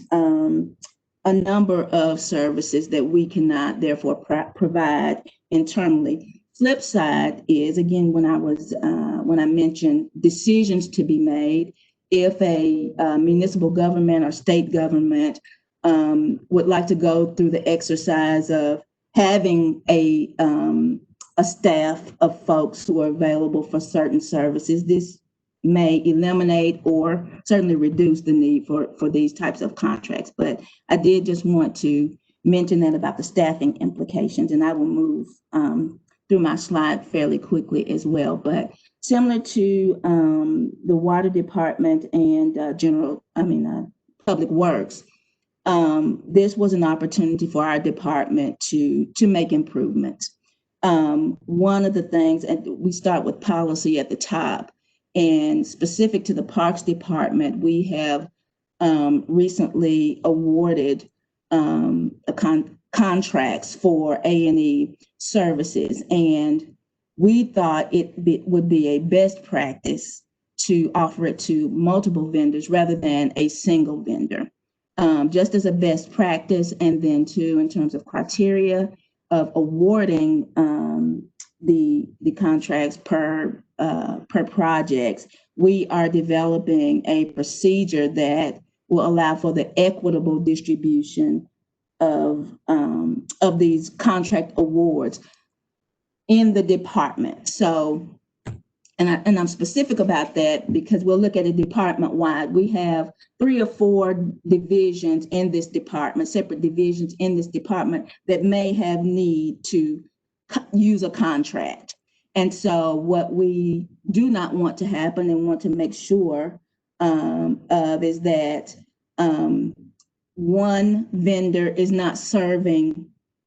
a number of services that we cannot therefore provide internally. Flip side is, again, when I mentioned decisions to be made, if a municipal government or state government would like to go through the exercise of having a staff of folks who are available for certain services, this may eliminate or certainly reduce the need for these types of contracts. But I did just want to mention that about the staffing implications, and I will move through my slide fairly quickly as well. But similar to the water department and public works, this was an opportunity for our department to make improvements. One of the things, and we start with policy at the top, and specific to the Parks Department, we have recently awarded contracts for A&E services, and we thought it would be a best practice to offer it to multiple vendors rather than a single vendor, just as a best practice. And then too, in terms of criteria of awarding the contracts per projects, we are developing a procedure that will allow for the equitable distribution of these contract awards in the department. So, and I'm specific about that because we'll look at it department-wide. We have 3 or 4 divisions in this department, separate divisions in this department that may have need to use a contract. And so what we do not want to happen and want to make sure of is that one vendor is not serving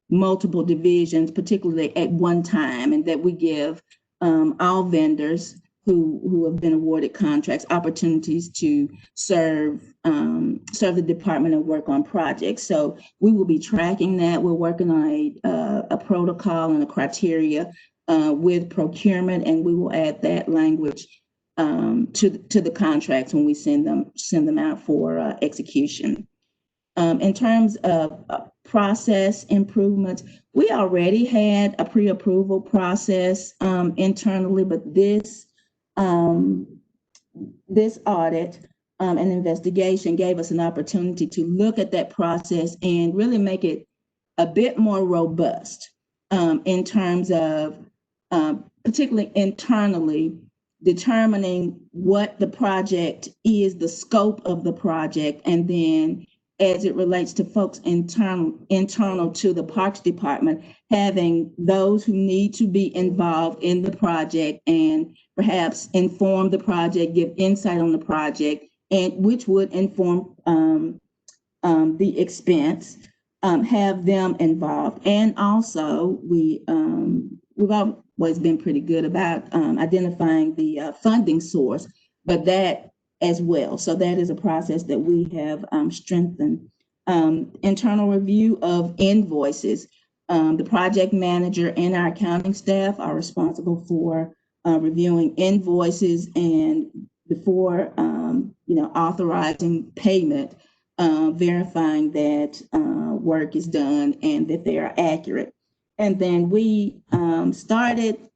multiple divisions, particularly at one time, and that we give all vendors who have been awarded contracts opportunities to serve the department and work on projects. So we will be tracking that. We're working on a protocol and a criteria with procurement, and we will add that language to the contracts when we send them out for execution. In terms of process improvements, we already had a pre-approval process internally, but this audit and investigation gave us an opportunity to look at that process and really make it a bit more robust in terms of particularly internally determining what the project is, the scope of the project, and then as it relates to folks internal to the Parks Department, having those who need to be involved in the project and perhaps inform the project, give insight on the project, and which would inform the expense, have them involved. And also, we've always been pretty good about identifying the funding source, but that as well. So that is a process that we have strengthened. Internal review of invoices. The project manager and our accounting staff are responsible for reviewing invoices, and before authorizing payment, verifying that work is done and that they are accurate. And then we started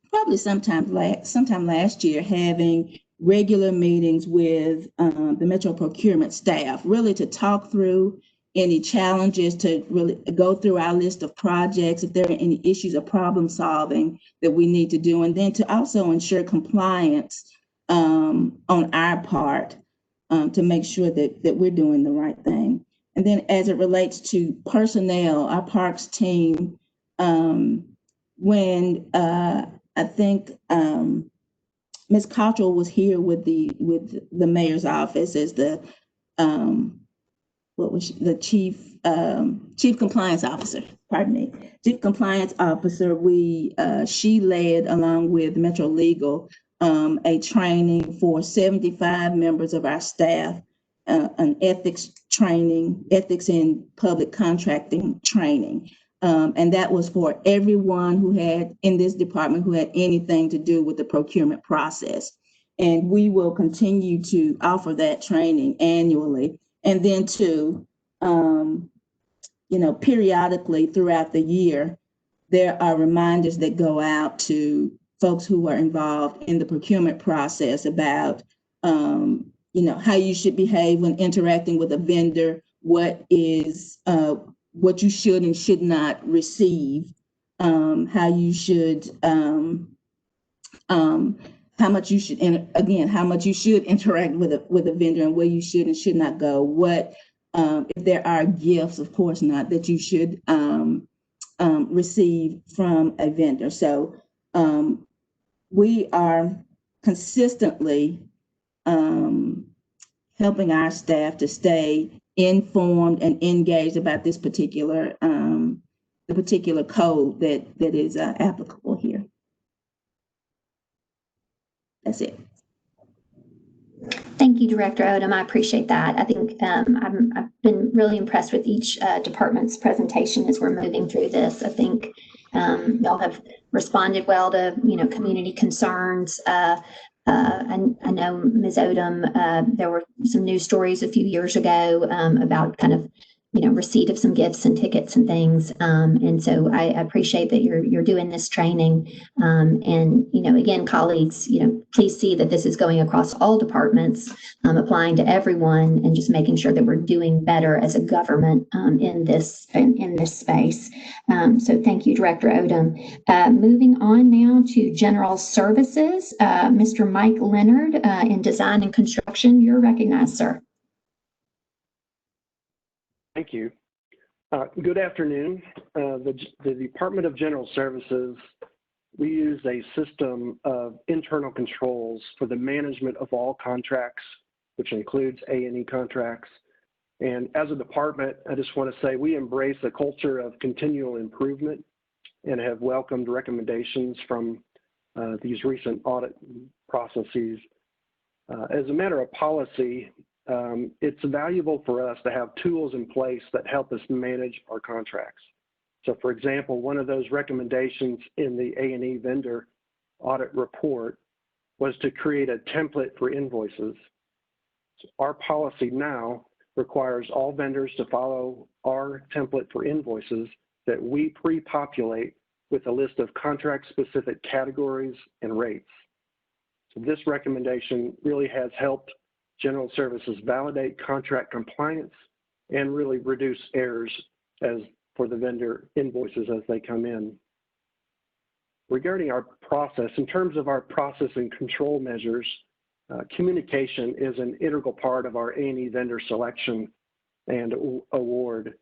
probably sometime last year having regular meetings with the Metro Procurement staff, really to talk through any challenges, to really go through our list of projects, if there are any issues of problem solving that we need to do, and then to also ensure compliance on our part to make sure that we're doing the right thing. And then as it relates to personnel, our parks team, when I think Ms. Cottrell was here with the mayor's office as the chief compliance officer. Pardon me, chief compliance officer. She led, along with Metro Legal, a training for 75 members of our staff, an ethics in public contracting training. And that was for everyone who had in this department who had anything to do with the procurement process. And we will continue to offer that training annually. And then periodically throughout the year, there are reminders that go out to folks who are involved in the procurement process about, how you should behave when interacting with a vendor, what you should and should not receive, how you should, how much you should interact with a vendor, and where you should and should not go. What if there are gifts, of course not, that you should receive from a vendor. So we are consistently helping our staff to stay informed and engaged about this particular code that is applicable here. That's it. Thank you, Director Odom. I appreciate that. I think I've been really impressed with each department's presentation as we're moving through this. I think y'all have responded well to community concerns. I know Ms. Odom, there were some news stories a few years ago about kind of receipt of some gifts and tickets and things. And so I appreciate that you're doing this training. And, again, colleagues, please see that this is going across all departments, applying to everyone, and just making sure that we're doing better as a government in this space. So thank you, Director Odom. Moving on now to General Services, Mr. Mike Leonard in Design and Construction, you're recognized, sir. Thank you. Good afternoon. The Department of General Services, we use a system of internal controls for the management of all contracts, which includes A&E contracts. And as a department, I just want to say we embrace a culture of continual improvement and have welcomed recommendations from these recent audit processes. As a matter of policy, it's valuable for us to have tools in place that help us manage our contracts. So for example, one of those recommendations in the A&E vendor audit report was to create a template for invoices. So our policy now requires all vendors to follow our template for invoices that we pre-populate with a list of contract-specific categories and rates. So this recommendation really has helped General Services validate contract compliance and really reduce errors as for the vendor invoices as they come in. Regarding our process, in terms of our process and control measures, communication is an integral part of our A&E vendor selection and award.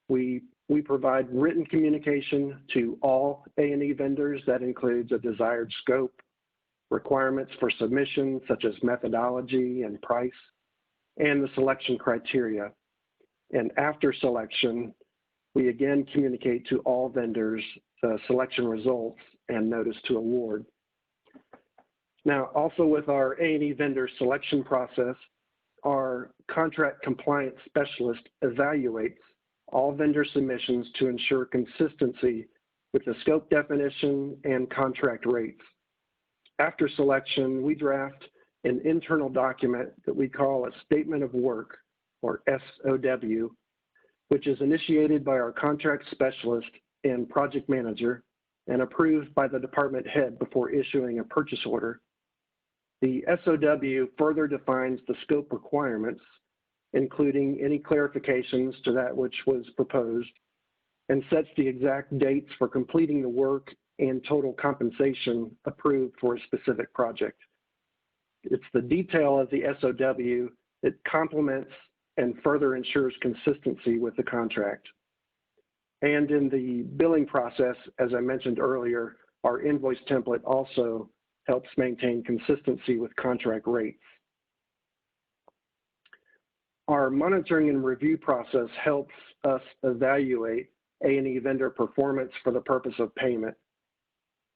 We provide written communication to all A&E vendors that includes a desired scope, requirements for submission such as methodology and price, and the selection criteria. And after selection, we again communicate to all vendors the selection results and notice to award. Now, also with our A&E vendor selection process, our contract compliance specialist evaluates all vendor submissions to ensure consistency with the scope definition and contract rates. After selection, we draft an internal document that we call a statement of work, or SOW, which is initiated by our contract specialist and project manager and approved by the department head before issuing a purchase order. The SOW further defines the scope requirements, including any clarifications to that which was proposed, and sets the exact dates for completing the work and total compensation approved for a specific project. It's the detail of the SOW that complements and further ensures consistency with the contract. And in the billing process, as I mentioned earlier, our invoice template also helps maintain consistency with contract rates. Our monitoring and review process helps us evaluate A&E vendor performance for the purpose of payment.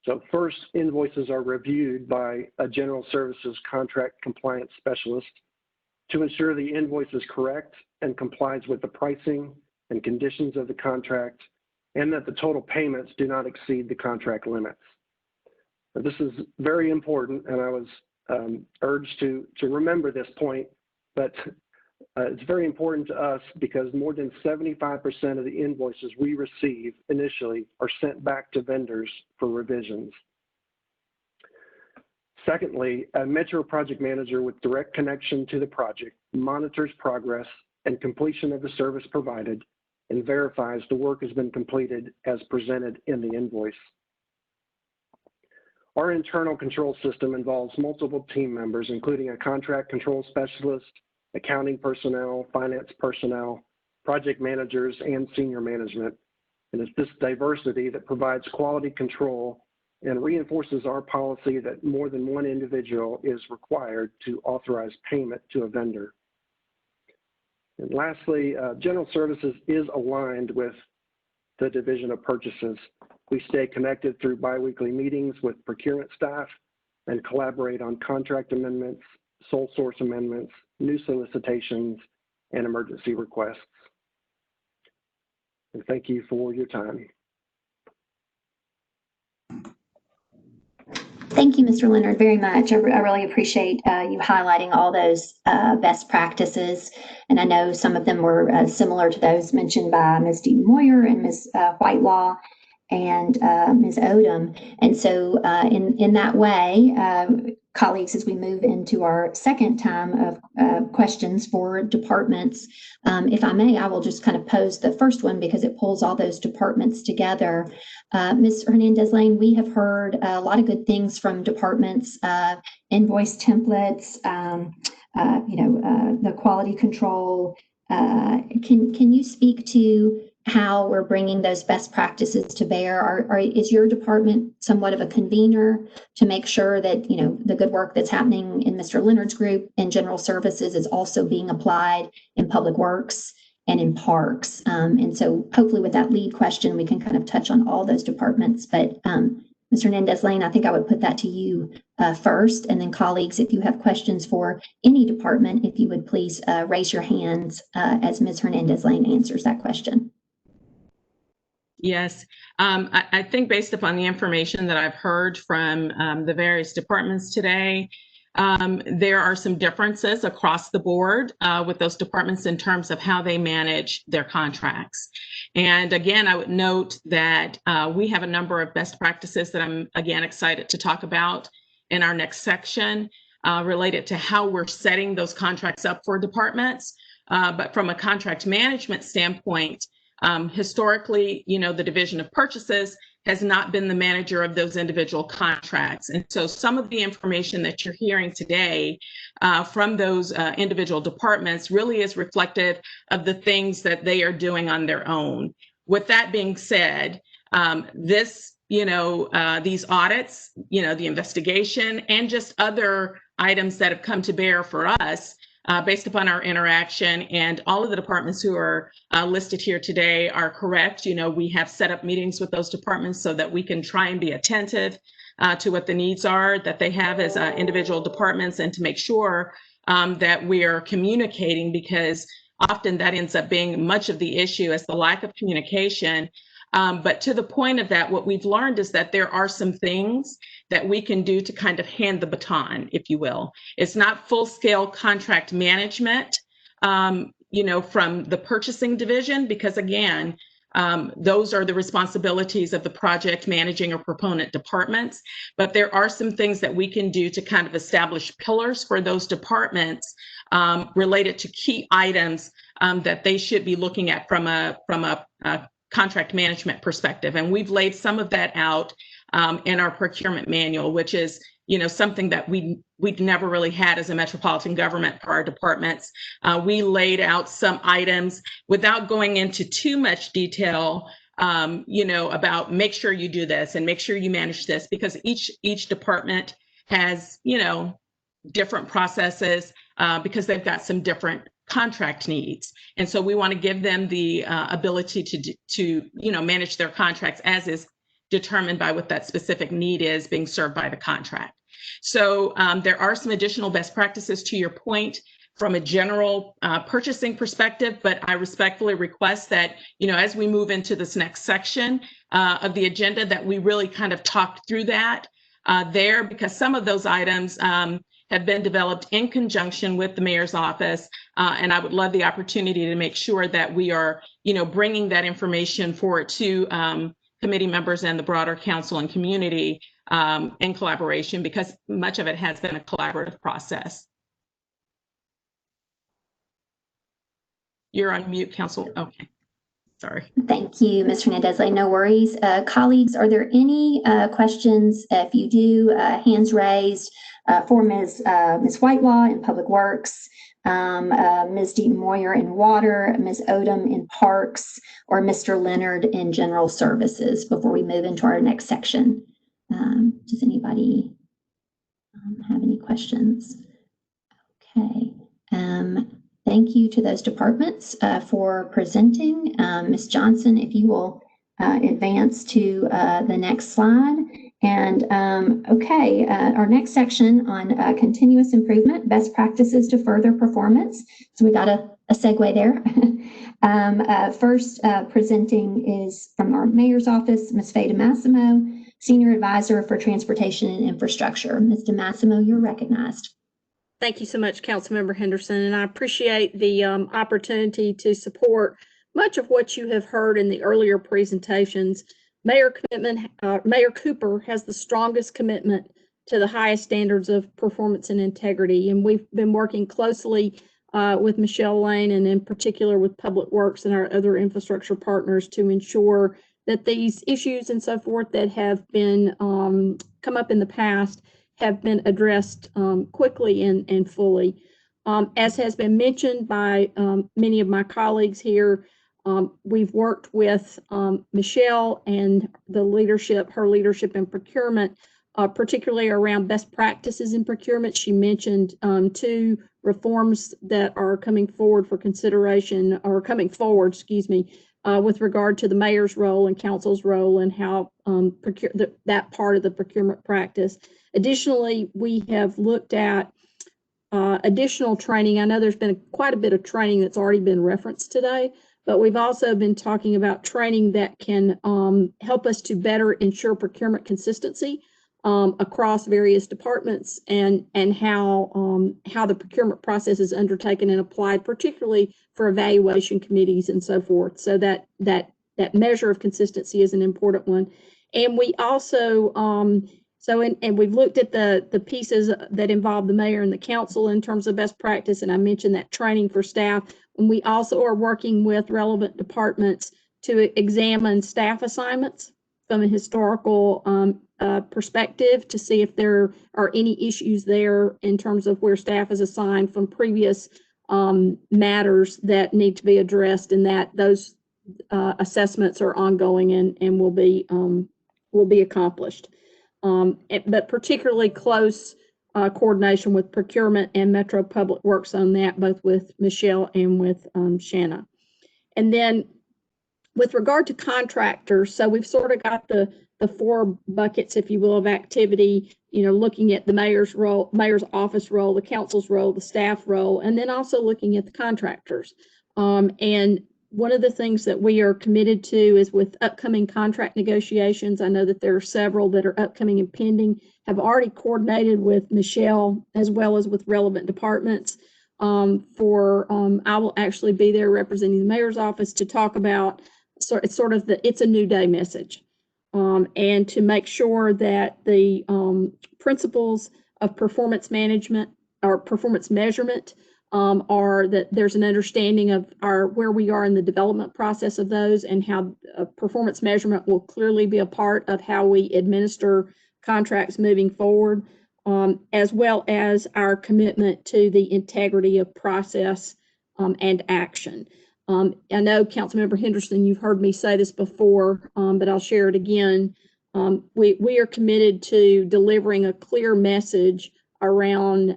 So first, invoices are reviewed by a General Services contract compliance specialist to ensure the invoice is correct and complies with the pricing and conditions of the contract, and that the total payments do not exceed the contract limits. Now, this is very important, and I was urged to remember this point, but it's very important to us because more than 75% of the invoices we receive initially are sent back to vendors for revisions. Secondly, a Metro project manager with direct connection to the project monitors progress and completion of the service provided and verifies the work has been completed as presented in the invoice. Our internal control system involves multiple team members, including a contract control specialist, accounting personnel, finance personnel, project managers, and senior management. And it's this diversity that provides quality control and reinforces our policy that more than one individual is required to authorize payment to a vendor. And lastly, General Services is aligned with the Division of Purchases. We stay connected through biweekly meetings with procurement staff and collaborate on contract amendments, sole source amendments, new solicitations, and emergency requests. And thank you for your time. Thank you, Mr. Leonard, very much. I really appreciate you highlighting all those best practices. And I know some of them were similar to those mentioned by Ms. Dean Moyer and Ms. Whitelaw and Ms. Odom. And so in that way, colleagues, as we move into our second time of questions for departments, if I may, I will just kind of pose the first one because it pulls all those departments together. Ms. Hernandez-Lane, we have heard a lot of good things from departments, invoice templates, the quality control. Can you speak to how we're bringing those best practices to bear? Is your department somewhat of a convener to make sure that, the good work that's happening in Mr. Leonard's group and General Services is also being applied in Public Works and in Parks? And so hopefully with that lead question, we can kind of touch on all those departments. But Mr. Hernandez-Lane, I think I would put that to you first, and then colleagues, if you have questions for any department, if you would please raise your hands as Ms. Hernandez-Lane answers that question. Yes, I think based upon the information that I've heard from the various departments today, there are some differences across the board with those departments in terms of how they manage their contracts. And again, I would note that we have a number of best practices that I'm again excited to talk about in our next section related to how we're setting those contracts up for departments. But from a contract management standpoint, historically, the Division of Purchases has not been the manager of those individual contracts. And so some of the information that you're hearing today from those individual departments really is reflective of the things that they are doing on their own. With that being said, these audits, the investigation, and just other items that have come to bear for us based upon our interaction, and all of the departments who are listed here today are correct. We have set up meetings with those departments so that we can try and be attentive to what the needs are that they have as individual departments, and to make sure that we are communicating, because often that ends up being much of the issue as the lack of communication. But to the point of that, what we've learned is that there are some things that we can do to kind of hand the baton, if you will. It's not full-scale contract management, from the purchasing division, because again, those are the responsibilities of the project managing or proponent departments. But there are some things that we can do to kind of establish pillars for those departments related to key items that they should be looking at from a contract management perspective. And we've laid some of that out in our procurement manual, which is, something that we'd never really had as a metropolitan government for our departments. We laid out some items without going into too much detail, about make sure you do this and make sure you manage this, because each department has, different processes because they've got some different contract needs. And so we want to give them the ability to manage their contracts as is determined by what that specific need is being served by the contract. So there are some additional best practices, to your point, from a general purchasing perspective, but I respectfully request that, as we move into this next section of the agenda, that we really kind of talk through that there, because some of those items have been developed in conjunction with the mayor's office. And I would love the opportunity to make sure that we are, bringing that information forward to committee members and the broader council and community in collaboration, because much of it has been a collaborative process. You're on mute, Council. Okay, sorry. Thank you, Mr. Hernandez-Lane. No worries. Colleagues, are there any questions? If you do, hands raised for Ms. Whitelaw in Public Works, Ms. Deaton Moyer in Water, Ms. Odom in Parks, or Mr. Leonard in General Services before we move into our next section. Does anybody have any questions? Okay. Thank you to those departments for presenting. Ms. Johnson, if you will advance to the next slide. And okay, our next section on continuous improvement, best practices to further performance. So we got a segue there. First presenting is from our mayor's office, Ms. Faye DeMassimo, Senior Advisor for Transportation and Infrastructure. Ms. DeMassimo, you're recognized. Thank you so much, Councilmember Henderson, and I appreciate the opportunity to support much of what you have heard in the earlier presentations. Mayor Cooper has the strongest commitment to the highest standards of performance and integrity, and we've been working closely with Michelle Lane, and in particular with Public Works and our other infrastructure partners, to ensure that these issues and so forth that have been come up in the past have been addressed quickly and fully. As has been mentioned by many of my colleagues here, we've worked with Michelle and her leadership in procurement, particularly around best practices in procurement. She mentioned 2 reforms that are coming forward for consideration, or coming forward, with regard to the mayor's role and council's role and how that part of the procurement practice. Additionally, we have looked at additional training. I know there's been quite a bit of training that's already been referenced today, but we've also been talking about training that can help us to better ensure procurement consistency across various departments, and how the procurement process is undertaken and applied, particularly for evaluation committees and so forth. So that measure of consistency is an important one. And we also and we've looked at the pieces that involve the mayor and the council in terms of best practice, and I mentioned that training for staff. And we also are working with relevant departments to examine staff assignments from a historical perspective to see if there are any issues there in terms of where staff is assigned from previous matters that need to be addressed, and that those assessments are ongoing and will be accomplished. But particularly close coordination with procurement and Metro Public Works on that, both with Michelle and with Shanna. And then with regard to contractors, so we've sort of got the four buckets, if you will, of activity, looking at the mayor's role, mayor's office role, the council's role, the staff role, and then also looking at the contractors. And one of the things that we are committed to is with upcoming contract negotiations. I know that there are several that are upcoming and pending, have already coordinated with Michelle as well as with relevant departments. I will actually be there representing the mayor's office to talk about it's a new day message. And to make sure that the principles of performance management or performance measurement are that there's an understanding of where we are in the development process of those, and how performance measurement will clearly be a part of how we administer contracts moving forward, as well as our commitment to the integrity of process and action. I know, Councilmember Henderson, you've heard me say this before, but I'll share it again. We are committed to delivering a clear message around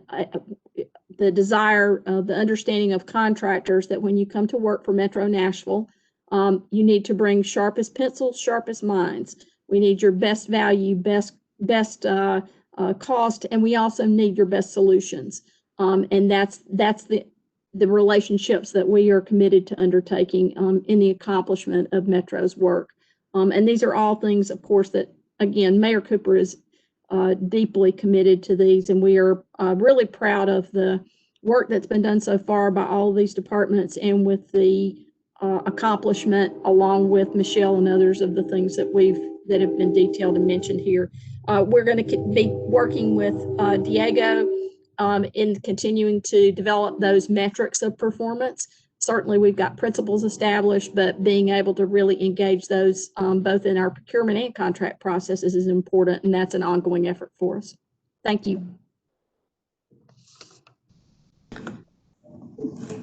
the desire, the understanding of contractors that when you come to work for Metro Nashville, you need to bring sharpest pencils, sharpest minds. We need your best value, best cost, and we also need your best solutions. And that's the relationships that we are committed to undertaking in the accomplishment of Metro's work. And these are all things, of course, that, again, Mayor Cooper is deeply committed to these, and we are really proud of the work that's been done so far by all of these departments, and with the accomplishment, along with Michelle and others, of the things that have been detailed and mentioned here. We're going to be working with Diego in continuing to develop those metrics of performance. Certainly, we've got principles established, but being able to really engage those both in our procurement and contract processes is important, and that's an ongoing effort for us. Thank you.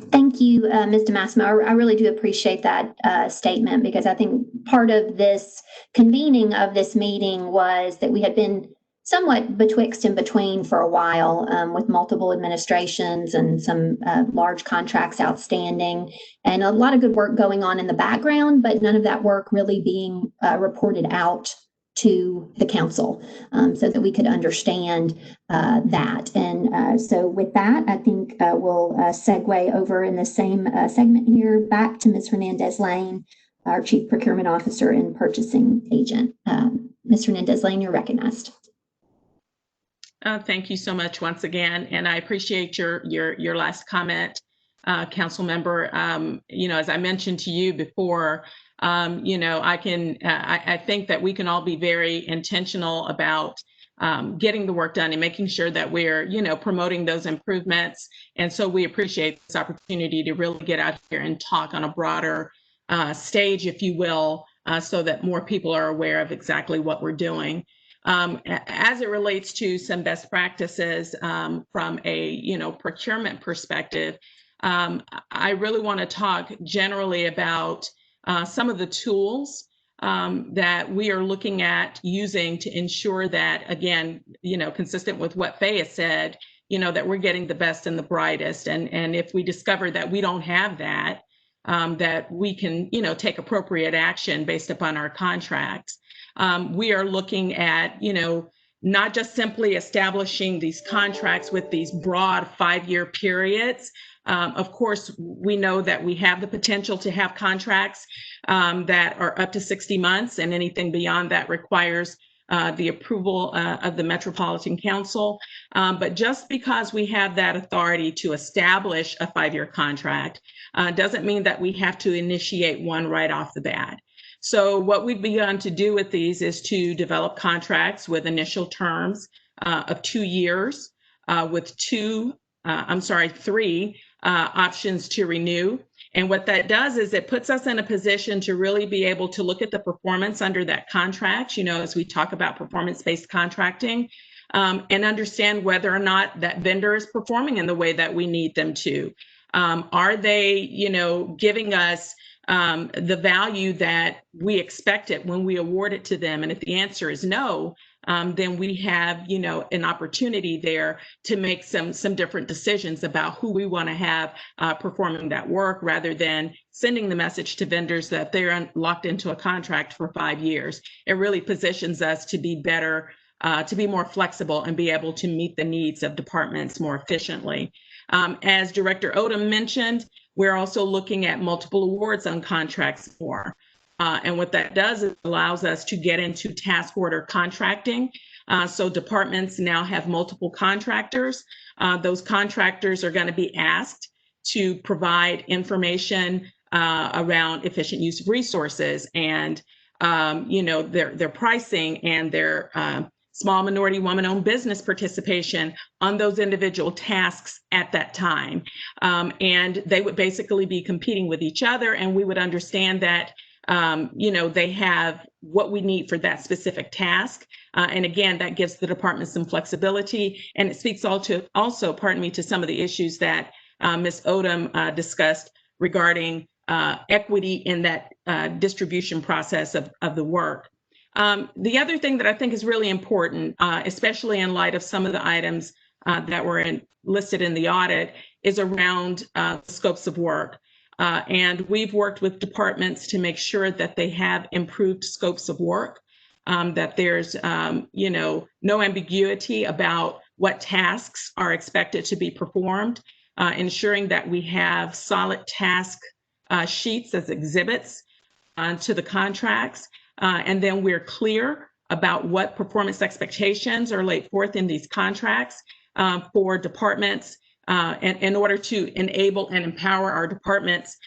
Thank you, Ms. DeMassimo. I really do appreciate that statement, because I think part of this convening of this meeting was that we had been somewhat betwixt and between for a while, with multiple administrations and some large contracts outstanding, and a lot of good work going on in the background, but none of that work really being reported out to the council, so that we could understand that. And so with that, I think we'll segue over in the same segment here back to Ms. Hernandez-Lane, our Chief Procurement Officer and Purchasing Agent. Ms. Hernandez-Lane, you're recognized. Thank you so much once again, and I appreciate your last comment, Council Member. As I mentioned to you before, I think that we can all be very intentional about getting the work done and making sure that we're, promoting those improvements. And so we appreciate this opportunity to really get out here and talk on a broader stage, if you will, so that more people are aware of exactly what we're doing. As it relates to some best practices from a procurement perspective, I really want to talk generally about some of the tools that we are looking at using to ensure that, again, consistent with what Faye has said, that we're getting the best and the brightest. And if we discover that we don't have that, that we can, take appropriate action based upon our contracts. We are looking at, not just simply establishing these contracts with these broad 5-year periods. Of course, we know that we have the potential to have contracts that are up to 60 months, and anything beyond that requires the approval of the Metropolitan Council. But just because we have that authority to establish a 5-year contract doesn't mean that we have to initiate one right off the bat. So what we've begun to do with these is to develop contracts with initial terms of 2 years with 3 options to renew. And what that does is it puts us in a position to really be able to look at the performance under that contract, as we talk about performance-based contracting, and understand whether or not that vendor is performing in the way that we need them to. Are they, giving us the value that we expected when we award it to them? And if the answer is no, then we have, an opportunity there to make some different decisions about who we want to have performing that work, rather than sending the message to vendors that they're locked into a contract for 5 years. It really positions us to be better, to be more flexible and be able to meet the needs of departments more efficiently. As Director Odom mentioned, we're also looking at multiple awards on contracts more. And what that does is allows us to get into task order contracting. So departments now have multiple contractors. Those contractors are going to be asked to provide information around efficient use of resources and, their pricing and their small minority woman-owned business participation on those individual tasks at that time. And they would basically be competing with each other, and we would understand that they have what we need for that specific task. And again, that gives the department some flexibility, and it speaks also, to some of the issues that Ms. Odom discussed regarding equity in that distribution process of the work. The other thing that I think is really important, especially in light of some of the items that were listed in the audit, is around scopes of work. And we've worked with departments to make sure that they have improved scopes of work, that there's, no ambiguity about what tasks are expected to be performed, ensuring that we have solid task sheets as exhibits to the contracts. And then we're clear about what performance expectations are laid forth in these contracts for departments, and in order to enable and empower our departments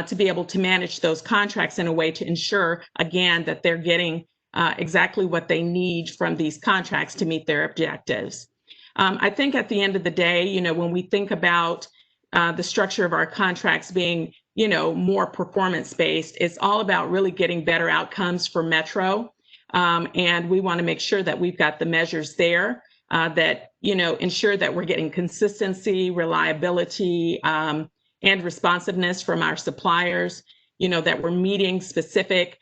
to be able to manage those contracts in a way to ensure, again, that they're getting exactly what they need from these contracts to meet their objectives. I think at the end of the day, when we think about the structure of our contracts being, more performance-based, it's all about really getting better outcomes for Metro. And we want to make sure that we've got the measures there that, ensure that we're getting consistency, reliability, and responsiveness from our suppliers, that we're meeting specific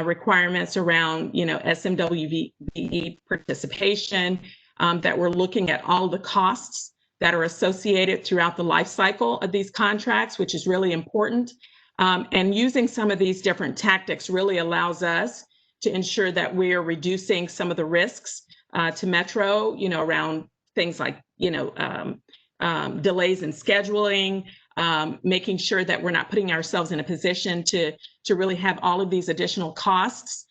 requirements around, SMWVE participation, that we're looking at all the costs that are associated throughout the life cycle of these contracts, which is really important. And using some of these different tactics really allows us to ensure that we're reducing some of the risks to Metro, around things like, delays in scheduling, making sure that we're not putting ourselves in a position to really have all of these additional costs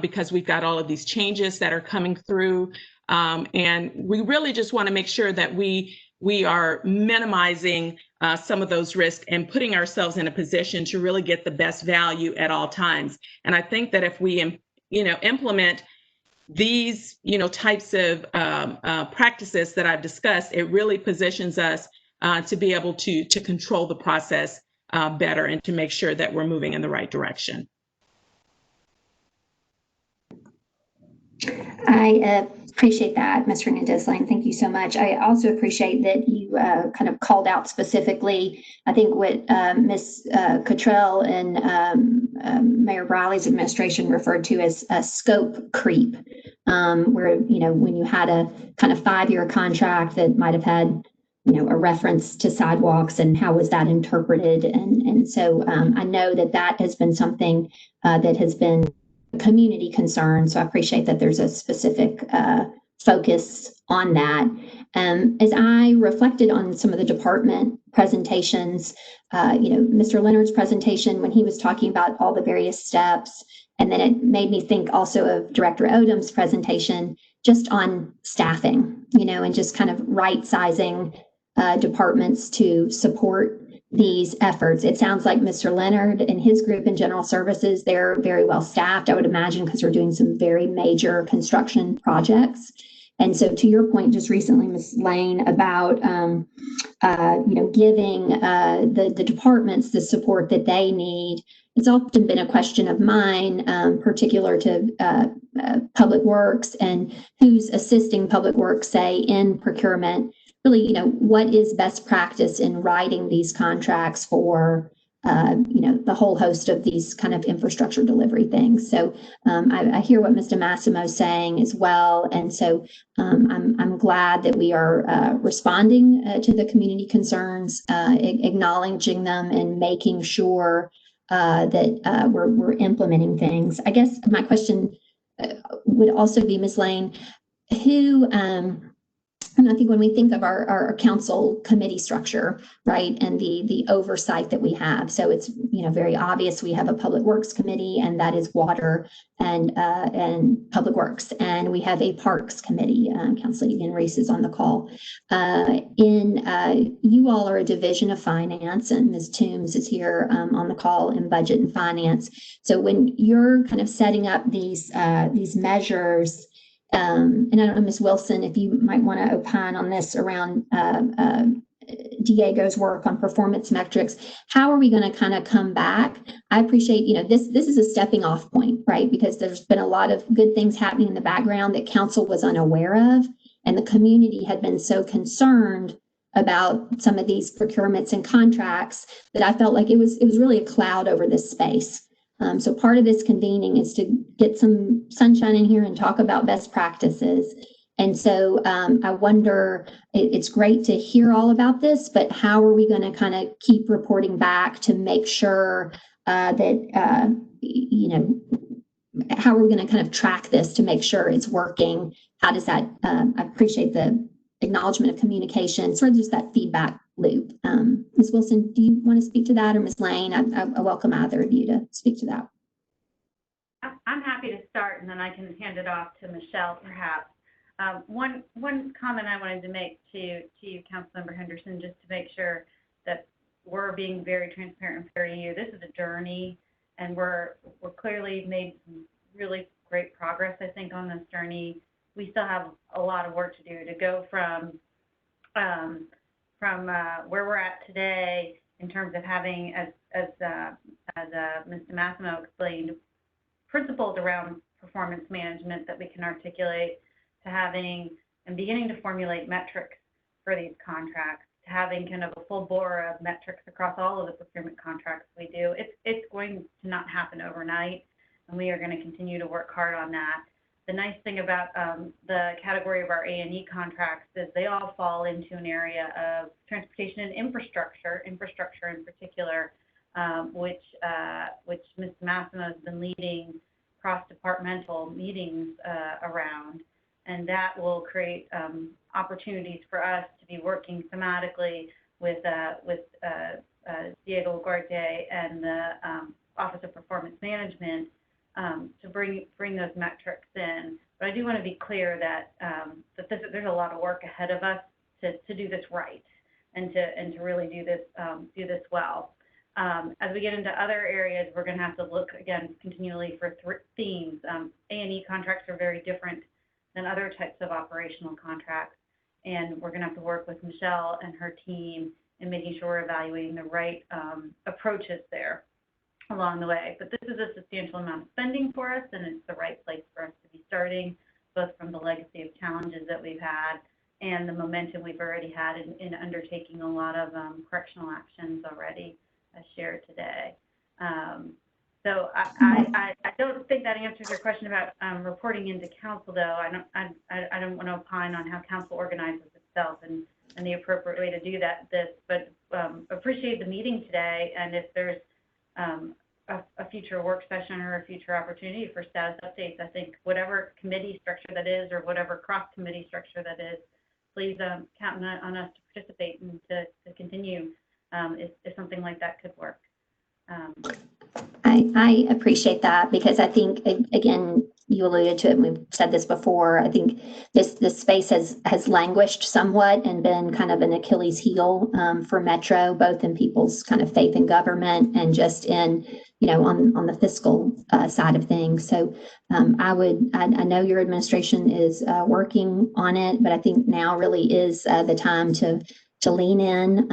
because we've got all of these changes that are coming through. And we really just want to make sure that we are minimizing some of those risks and putting ourselves in a position to really get the best value at all times. And I think that if we, implement these, types of practices that I've discussed, it really positions us to be able to control the process better and to make sure that we're moving in the right direction. I appreciate that, Ms. Hernandez-Lang. Thank you so much. I also appreciate that you kind of called out specifically, I think, what Ms. Cottrell and Mayor Briley's administration referred to as a scope creep, where, when you had a kind of 5-year contract that might have had a reference to sidewalks and how was that interpreted. And so I know that has been something that has been a community concern. So I appreciate that there's a specific focus on that. As I reflected on some of the department presentations, Mr. Leonard's presentation when he was talking about all the various steps, and then it made me think also of Director Odom's presentation just on staffing, and just kind of right sizing departments to support these efforts. It sounds like Mr. Leonard and his group in general services, they're very well staffed, I would imagine, because they're doing some very major construction projects. And so to your point just recently, Ms. Lane, about giving the departments the support that they need, it's often been a question of mine, particular to Public Works and who's assisting Public Works, say, in procurement. Really, what is best practice in writing these contracts for the whole host of these kind of infrastructure delivery things. So I hear what Mr. Massimo is saying as well. And so I'm glad that we are responding to the community concerns, acknowledging them and making sure that we're implementing things. I guess my question would also be, Ms. Lane, who, and I think when we think of our council committee structure, right, and the oversight that we have, so it's very obvious we have a Public Works committee, and that is water and Public Works, and we have a Parks committee. Councilor Egan Reese is on the call. You all are a division of finance, and Ms. Toombs is here on the call in budget and finance. So when you're kind of setting up these measures. And I don't know, Ms. Wilson, if you might want to opine on this around Diego's work on performance metrics. How are we going to kind of come back? I appreciate, this is a stepping off point, right? Because there's been a lot of good things happening in the background that council was unaware of, and the community had been so concerned about some of these procurements and contracts that I felt like it was really a cloud over this space. So part of this convening is to get some sunshine in here and talk about best practices. And so I wonder, it's great to hear all about this, but how are we going to kind of keep reporting back to make sure that, how are we going to kind of track this to make sure it's working? How does that, I appreciate the acknowledgement of communication, sort of just that feedback loop. Ms. Wilson, do you want to speak to that, or Ms. Lane? I welcome either of you to speak to that. I'm happy to start, and then I can hand it off to Michelle, perhaps. One comment I wanted to make to you, Councilmember Henderson, just to make sure that we're being very transparent and fair to you. This is a journey, and we're clearly made some really great progress, I think, on this journey. We still have a lot of work to do to go from where we're at today in terms of having, as Mr. Massimo explained, principles around performance management that we can articulate, to having and beginning to formulate metrics for these contracts, to having kind of a full bore of metrics across all of the procurement contracts we do. It's going to not happen overnight, and we are going to continue to work hard on that. The nice thing about the category of our A&E contracts is they all fall into an area of transportation and infrastructure in particular, which Mr. Massimo has been leading cross-departmental meetings around, and that will create opportunities for us to be working thematically with Diego Ugarte and the Office of Performance Management to bring those metrics in. But I do want to be clear that there's a lot of work ahead of us to do this right and to really do this well. As we get into other areas, we're going to have to look again continually for themes. A&E contracts are very different than other types of operational contracts, and we're going to have to work with Michelle and her team in making sure we're evaluating the right approaches there along the way. But this is a substantial amount of spending for us, and it's the right place for us to be starting, both from the legacy of challenges that we've had and the momentum we've already had in undertaking a lot of correctional actions already, as shared today. So I don't think that answers your question about reporting into council, though. I don't want to opine on how council organizes itself. itself and the appropriate way to do but appreciate the meeting today. And if there's a future work session or a future opportunity for status updates, I think whatever committee structure that is or whatever cross-committee structure that is, please count on us to participate and to continue if something like that could work. I appreciate that, because I think, again, you alluded to it, and we've said this before, I think this space has languished somewhat and been kind of an Achilles heel for Metro, both in people's kind of faith in government and just in, on the fiscal side of things. So I know your administration is working on it, but I think now really is the time to lean in.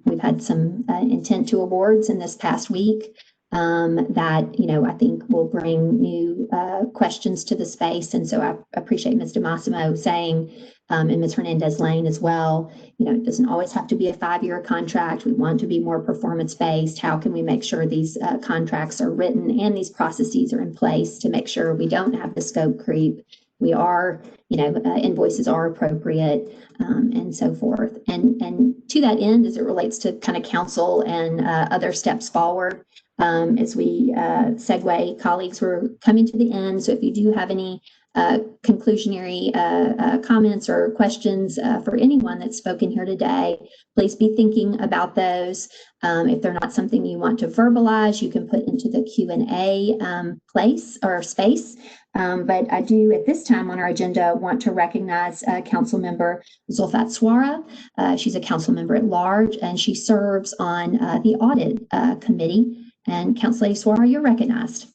We've had some intent to awards in this past week that, I think will bring new questions to the space. And so I appreciate Ms. DeMassimo saying, and Ms. Hernandez-Lane as well, it doesn't always have to be a 5-year contract. We want to be more performance-based. How can we make sure these contracts are written and these processes are in place to make sure we don't have the scope creep? We are, invoices are appropriate, and so forth. And to that end, as it relates to kind of council and other steps forward, as we segue, colleagues, we're coming to the end. So if you do have any conclusionary comments or questions for anyone that's spoken here today, please be thinking about those. If they're not something you want to verbalize, you can put into the Q&A place or space. But I do at this time on our agenda want to recognize Council Member Zulfat Swara. She's a council member at large, and she serves on the Audit Committee. And Council Lady Swara, you're recognized.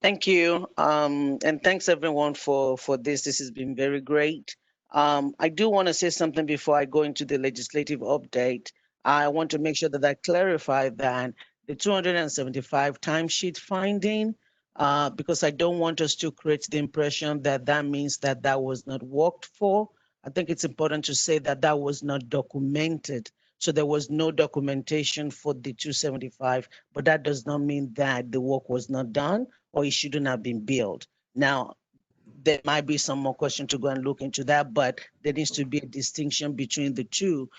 Thank you. And thanks everyone for this. This has been very great. I do want to say something before I go into the legislative update. I want to make sure that I clarify that the 275 timesheet finding, because I don't want us to create the impression that that means that that was not worked for. I think it's important to say that that was not documented. So there was no documentation for the 275, but that does not mean that the work was not done or it shouldn't have been billed. Now, there might be some more question to go and look into that, but there needs to be a distinction between the two,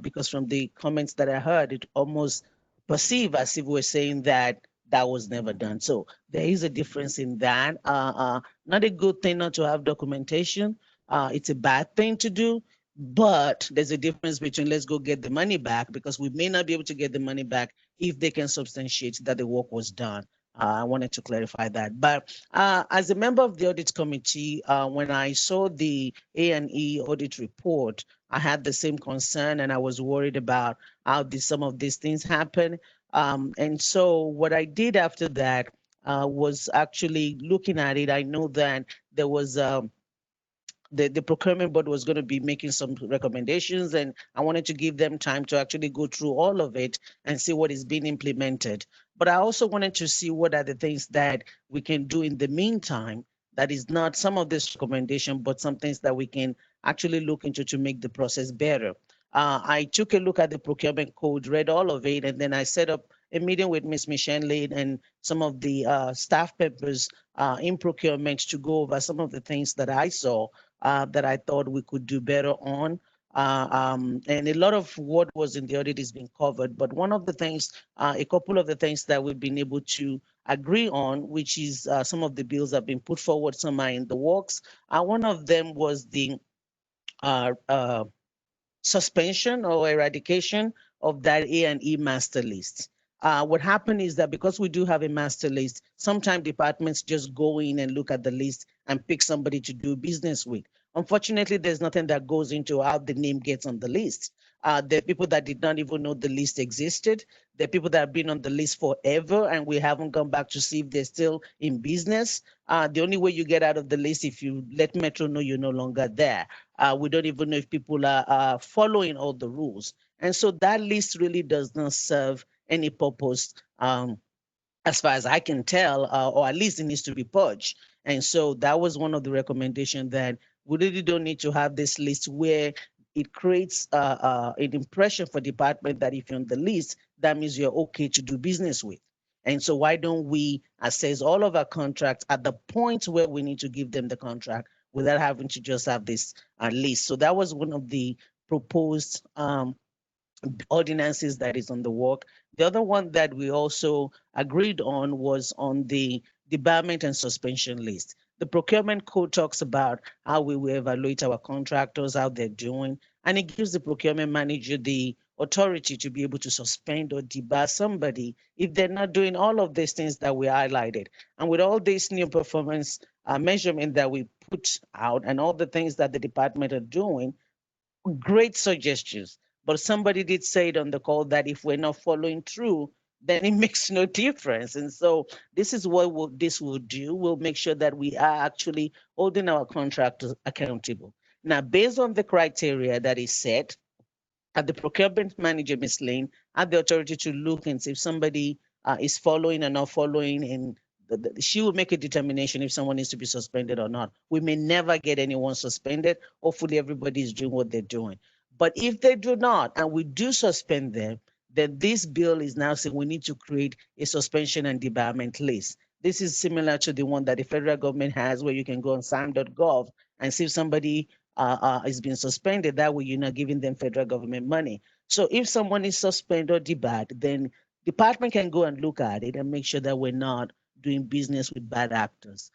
because from the comments that I heard, it almost perceived as if we're saying that that was never done. So there is a difference in that. Not a good thing not to have documentation. It's a bad thing to do, but there's a difference between let's go get the money back, because we may not be able to get the money back if they can substantiate that the work was done. I wanted to clarify that. But as a member of the audit committee, when I saw the A&E audit report, I had the same concern, and I was worried about how some of these things happen. And so what I did after that was actually looking at it. I know that there was the procurement board was going to be making some recommendations, and I wanted to give them time to actually go through all of it and see what is being implemented. But I also wanted to see what are the things that we can do in the meantime that is not some of this recommendation, but some things that we can actually look into to make the process better. I took a look at the procurement code, read all of it, and then I set up a meeting with Ms. Michelle Lane and some of the staff members in procurement to go over some of the things that I saw that I thought we could do better on. And a lot of what was in the audit is being covered. But one of the things, a couple of the things that we've been able to agree on, which is some of the bills that have been put forward, some are in the works. One of them was the suspension or eradication of that A&E master list. What happened is that because we do have a master list, sometimes departments just go in and look at the list and pick somebody to do business with. Unfortunately, there's nothing that goes into how the name gets on the list. There are people that did not even know the list existed. There are people that have been on the list forever and we haven't gone back to see if they're still in business. The only way you get out of the list if you let Metro know you're no longer there. We don't even know if people are following all the rules. And so that list really does not serve any purpose as far as I can tell, or at least it needs to be purged. And so that was one of the recommendations, that we really don't need to have this list where it creates an impression for department that if you're on the list, that means you're okay to do business with. And so why don't we assess all of our contracts at the point where we need to give them the contract? without having to just have this list. So that was one of the proposed ordinances that is on the work. The other one that we also agreed on was on the debarment and suspension list. The procurement code talks about how we will evaluate our contractors, how they're doing, and it gives the procurement manager the authority to be able to suspend or debar somebody if they're not doing all of these things that we highlighted. And with all these new performance measurement that we put out and all the things that the department are doing, great suggestions. But somebody did say it on the call that if we're not following through, then it makes no difference. And so this is what this will do. We'll make sure that we are actually holding our contractors accountable. Now, based on the criteria that is set, the procurement manager, Ms. Lane, had the authority to look and see if somebody is following or not following, and she will make a determination if someone needs to be suspended or not. We may never get anyone suspended. Hopefully everybody is doing what they're doing. But if they do not, and we do suspend them, then this bill is now saying we need to create a suspension and debarment list. This is similar to the one that the federal government has, where you can go on SAM.gov and see if somebody is being suspended. That way you're not giving them federal government money. So if someone is suspended or debarred, then department can go and look at it and make sure that we're not doing business with bad actors.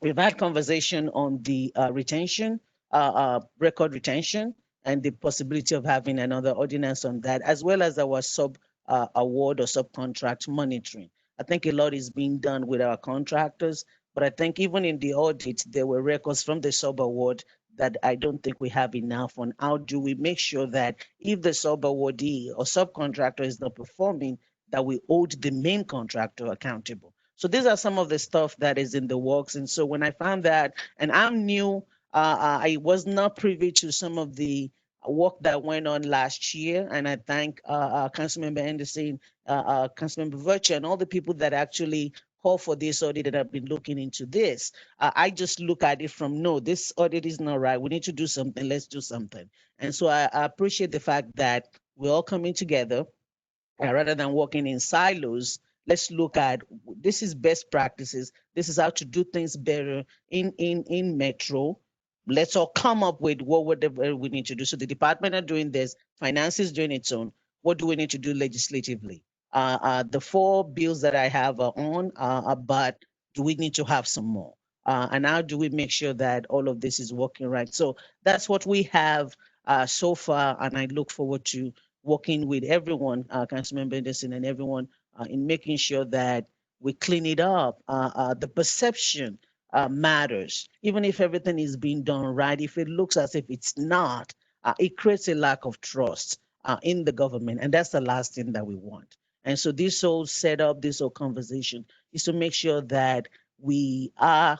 We've had conversation on the retention, record retention, and the possibility of having another ordinance on that, as well as our sub award or subcontract monitoring. I think a lot is being done with our contractors, but I think even in the audit, there were records from the sub award that I don't think we have enough on. How do we make sure that if the sub awardee or subcontractor is not performing, that we hold the main contractor accountable? So these are some of the stuff that is in the works. And so when I found that, and I'm new, I was not privy to some of the work that went on last year. And I thank Councilmember Henderson, Councilmember Virtue, and all the people that actually call for this audit that have been looking into this. I just look at it from, no, this audit is not right. We need to do something. Let's do something. And so I appreciate the fact that we're all coming together rather than working in silos. Let's look at, this is best practices. This is how to do things better in Metro. Let's all come up with whatever we need to do. So the department are doing this, finance is doing its own. What do we need to do legislatively? The 4 bills that I have are on, but do we need to have some more? And how do we make sure that all of this is working right? So that's what we have so far, and I look forward to working with everyone, Councilmember Henderson and everyone, in making sure that we clean it up. The perception matters. Even if everything is being done right, if it looks as if it's not, it creates a lack of trust in the government, and that's the last thing that we want. And so this whole setup, this whole conversation is to make sure that we are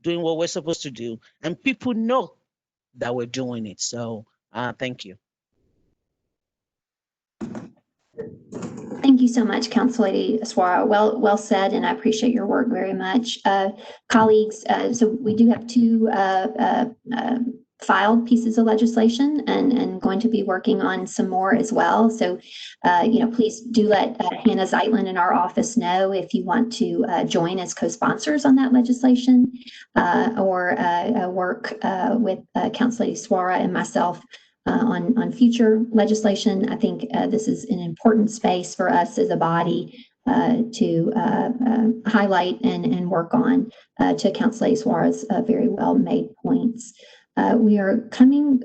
doing what we're supposed to do, and people know that we're doing it. So thank you. Thank you so much, Council Lady Suara. Well said, and I appreciate your work very much. Colleagues, so we do have 2 filed pieces of legislation and going to be working on some more as well. So, please do let Hannah Zeitlin in our office know if you want to join as co-sponsors on that legislation or work with Council Lady Suara and myself on future legislation. I think this is an important space for us as a body to highlight and work on to Councilor Suara's very well-made points. We are coming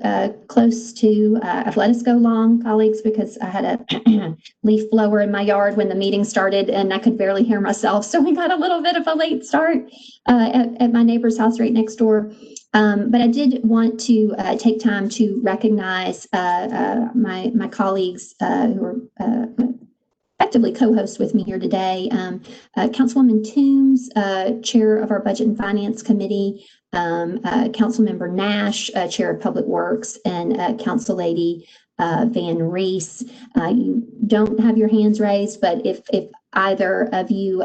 close to, I've let us go long, colleagues, because I had a leaf blower in my yard when the meeting started and I could barely hear myself. So we got a little bit of a late start at my neighbor's house right next door. But I did want to take time to recognize my colleagues who are effectively co-hosts with me here today. Councilwoman Toombs, Chair of our Budget and Finance Committee, Councilmember Nash, Chair of Public Works, and Council Lady Van Reese. You don't have your hands raised, but if either of you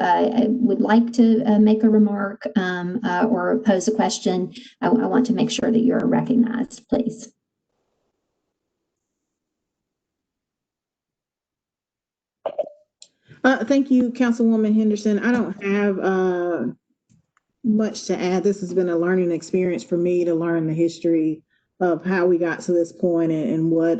would like to make a remark or pose a question, I want to make sure that you're recognized, please. Thank you, Councilwoman Henderson. I don't have much to add. This has been a learning experience for me to learn the history of how we got to this point and what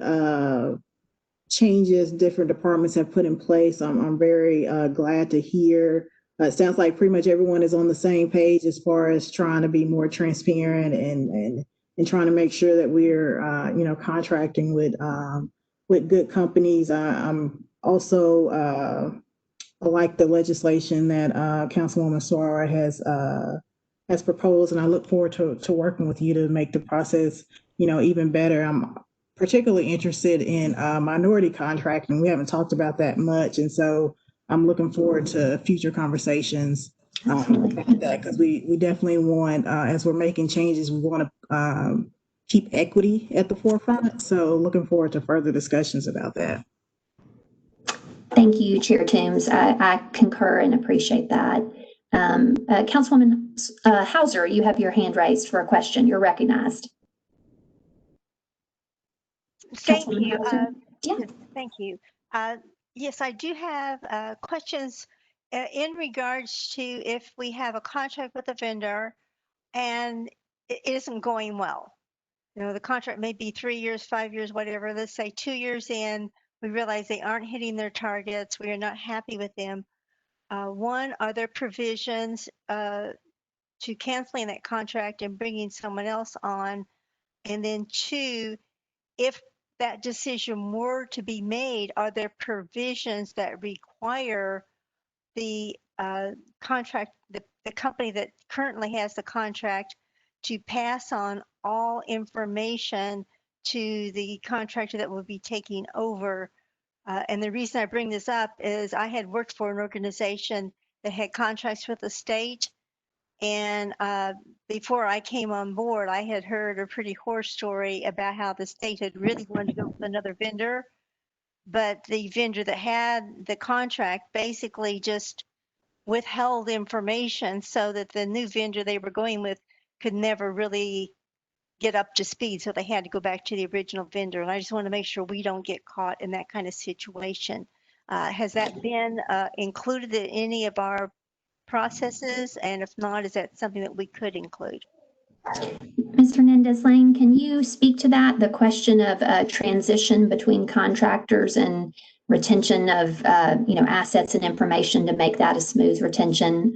changes different departments have put in place. I'm very glad to hear. It sounds like pretty much everyone is on the same page as far as trying to be more transparent and trying to make sure that we're contracting with good companies. I'm also I like the legislation that Councilwoman Suara has proposed, and I look forward to working with you to make the process even better. I'm particularly interested in minority contracting. We haven't talked about that much, and so I'm looking forward to future conversations about that, because we definitely want, as we're making changes, we want to keep equity at the forefront. So looking forward to further discussions about that. Thank you, Chair Toombs. I concur and appreciate that. Councilwoman Hauser, you have your hand raised for a question. You're recognized. Thank you. Yeah. Thank you. Yes, I do have questions in regards to if we have a contract with a vendor and it isn't going well. The contract may be 3 years, 5 years, whatever. Let's say 2 years in, we realize they aren't hitting their targets. We are not happy with them. One, are there provisions to canceling that contract and bringing someone else on? And then two, if that decision were to be made, are there provisions that require the contract, the company that currently has the contract, to pass on all information to the contractor that will be taking over? And the reason I bring this up is I had worked for an organization that had contracts with the state. And before I came on board, I had heard a pretty horror story about how the state had really wanted to go with another vendor, but the vendor that had the contract basically just withheld information so that the new vendor they were going with could never really get up to speed. So they had to go back to the original vendor. And I just want to make sure we don't get caught in that kind of situation. Has that been included in any of our processes? And if not, is that something that we could include? Ms. Hernandez-Lane, can you speak to that? The question of transition between contractors and retention of assets and information to make that a smooth retention.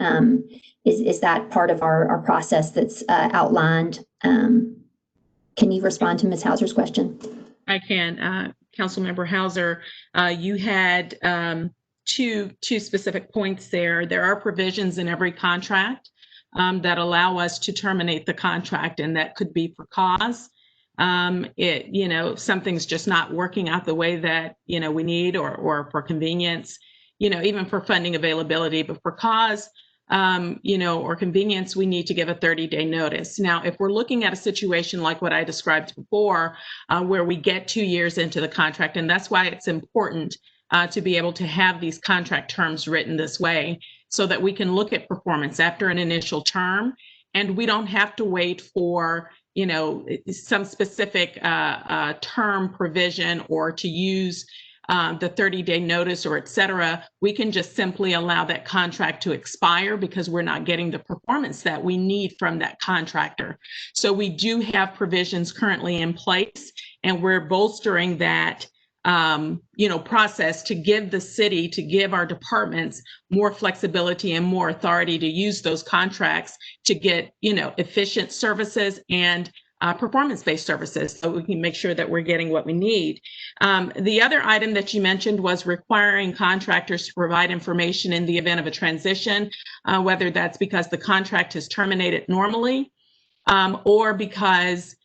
Is that part of our process that's outlined? Can you respond to Ms. Hauser's question? I can. Councilmember Hauser, you had two specific points there. There are provisions in every contract that allow us to terminate the contract, and that could be for cause. If something's just not working out the way that we need, or for convenience, even for funding availability, but for cause, or convenience, we need to give a 30-day notice. Now, if we're looking at a situation like what I described before, where we get 2 years into the contract, and that's why it's important to be able to have these contract terms written this way, so that we can look at performance after an initial term, and we don't have to wait for some specific term provision or to use the 30-day notice or et cetera. We can just simply allow that contract to expire because we're not getting the performance that we need from that contractor. So we do have provisions currently in place, and we're bolstering that process to give the city, to give our departments more flexibility and more authority to use those contracts to get, efficient services and performance-based services, so we can make sure that we're getting what we need. The other item that you mentioned was requiring contractors to provide information in the event of a transition, whether that's because the contract is terminated normally, or because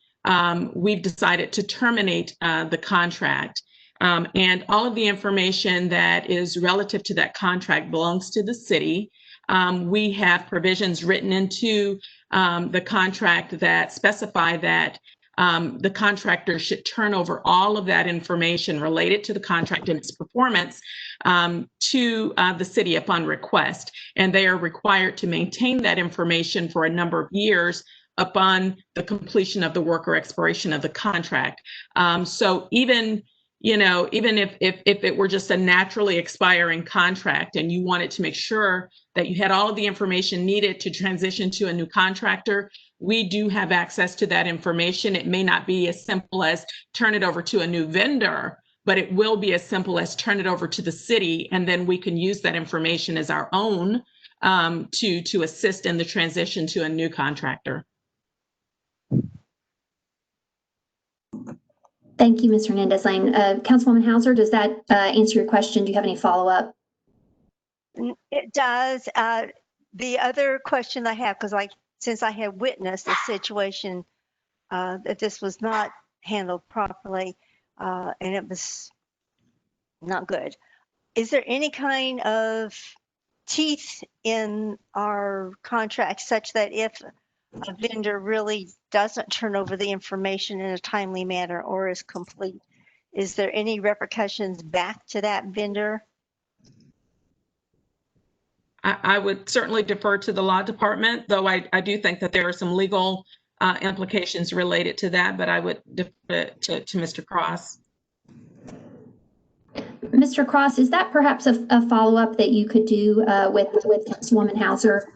we've decided to terminate the contract. And all of the information that is relative to that contract belongs to the city. We have provisions written into the contract that specify that the contractor should turn over all of that information related to the contract and its performance to the city upon request. And they are required to maintain that information for a number of years upon the completion of the work or expiration of the contract. So even you know, even if it were just a naturally expiring contract and you wanted to make sure that you had all of the information needed to transition to a new contractor, we do have access to that information. It may not be as simple as turn it over to a new vendor, but it will be as simple as turn it over to the city, and then we can use that information as our own to assist in the transition to a new contractor. Thank you, Ms. Hernandez-Lane. Councilwoman Hauser, does that answer your question? Do you have any follow-up? It does. The other question I have, because since I had witnessed a situation that this was not handled properly and it was not good, is there any kind of teeth in our contract such that if a vendor really doesn't turn over the information in a timely manner or is complete, is there any repercussions back to that vendor? I would certainly defer to the law department, though I do think that there are some legal implications related to that, but I would defer to Mr. Cross. Mr. Cross, is that perhaps a follow-up that you could do with Councilwoman Hauser?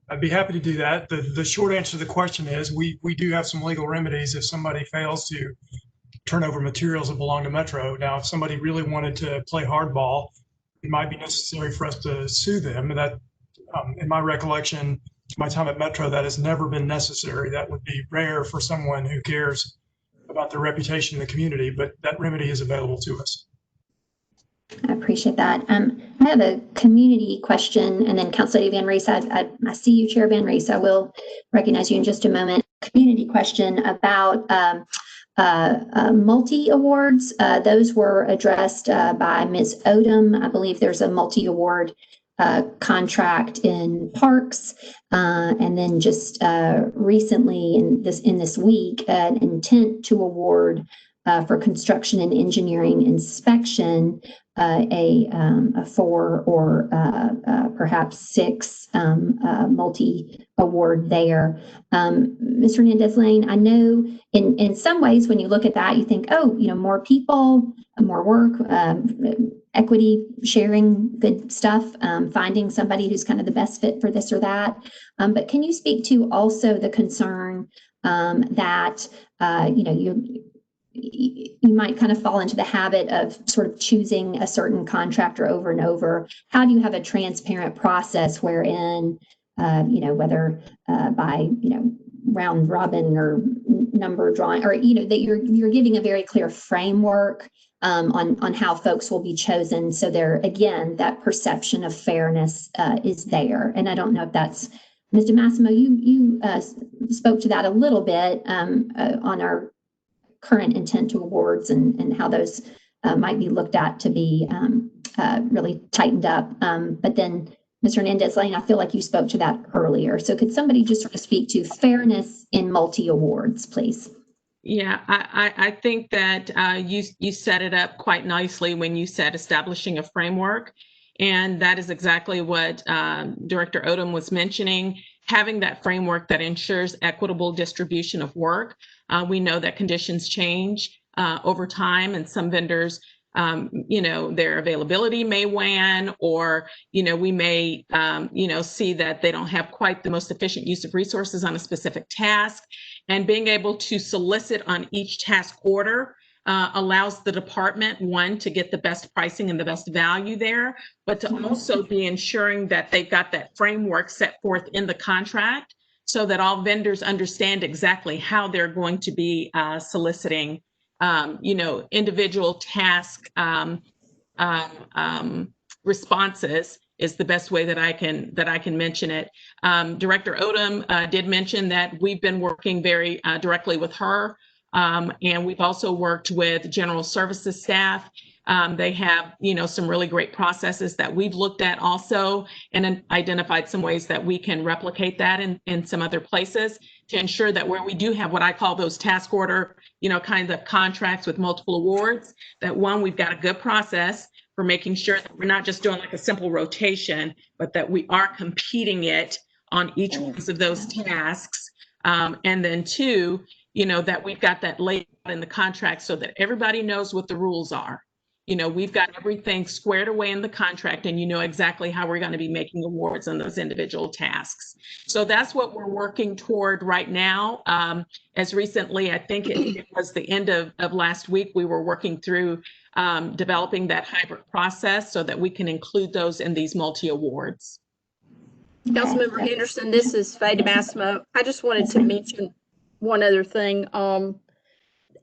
I'd be happy to do that. The short answer to the question is we do have some legal remedies if somebody fails to turn over materials that belong to Metro. Now, if somebody really wanted to play hardball, it might be necessary for us to sue them. And that, in my recollection, my time at Metro, that has never been necessary. That would be rare for someone who cares about their reputation in the community, but that remedy is available to us. I appreciate that. I have a community question, and then Councilor Van Rees, I see you, Chair Van Rees. I will recognize you in just a moment. Community question about multi-awards. Those were addressed by Ms. Odom. I believe there's a multi-award contract in parks, and then just recently in this week, an intent to award for construction and engineering inspection a 4 or perhaps 6 multi-award there. Ms. Hernandez-Lane, I know in some ways when you look at that, you think, oh, you know, more people, more work, equity sharing, good stuff, finding somebody who's kind of the best fit for this or that. But can you speak to also the concern that, you know, you might kind of fall into the habit of sort of choosing a certain contractor over and over? How do you have a transparent process wherein, you know, whether by, you know, round robin or number drawing, or, you know, that you're giving a very clear framework on how folks will be chosen. So there, again, that perception of fairness is there. And I don't know if that's, Ms. DeMassimo, you spoke to that a little bit on our current intent to awards and how those might be looked at to be really tightened up. But then, Ms. Hernandez-Lane, I feel like you spoke to that earlier. So could somebody just sort of speak to fairness in multi-awards, please? Yeah, I think that you set it up quite nicely when you said establishing a framework. And that is exactly what Director Odom was mentioning, having that framework that ensures equitable distribution of work. We know that conditions change over time, and some vendors, you know, their availability may wane, or, you know, we may, you know, see that they don't have quite the most efficient use of resources on a specific task. And being able to solicit on each task order allows the department, one, to get the best pricing and the best value there, but to also be ensuring that they've got that framework set forth in the contract so that all vendors understand exactly how they're going to be soliciting, you know, individual task responses is the best way that I can mention it. Director Odom did mention that we've been working very directly with her. And we've also worked with general services staff. They have, you know, some really great processes that we've looked at also, and identified some ways that we can replicate that in some other places to ensure that where we do have what I call those task order, you know, kinds of contracts with multiple awards, that one, we've got a good process for making sure that we're not just doing like a simple rotation, but that we are competing it on each one of those tasks. And then two, you know, that we've got that in the contract so that everybody knows what the rules are. You know, we've got everything squared away in the contract, and you know exactly how we're going to be making awards on those individual tasks. So that's what we're working toward right now. As recently, I think it was the end of last week, we were working through developing that hybrid process so that we can include those in these multi-awards. Councilmember Henderson, this is Faye DeMassimo. I just wanted to mention one other thing.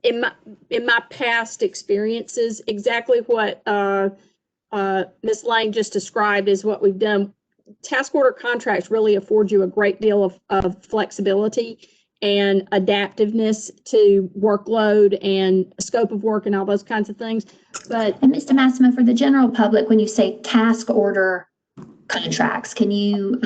In my past experiences, exactly what Ms. Lang just described is what we've done. Task order contracts really afford you a great deal of flexibility and adaptiveness to workload and scope of work and all those kinds of things. But and Ms. DeMassimo, for the general public, when you say task order contracts, can you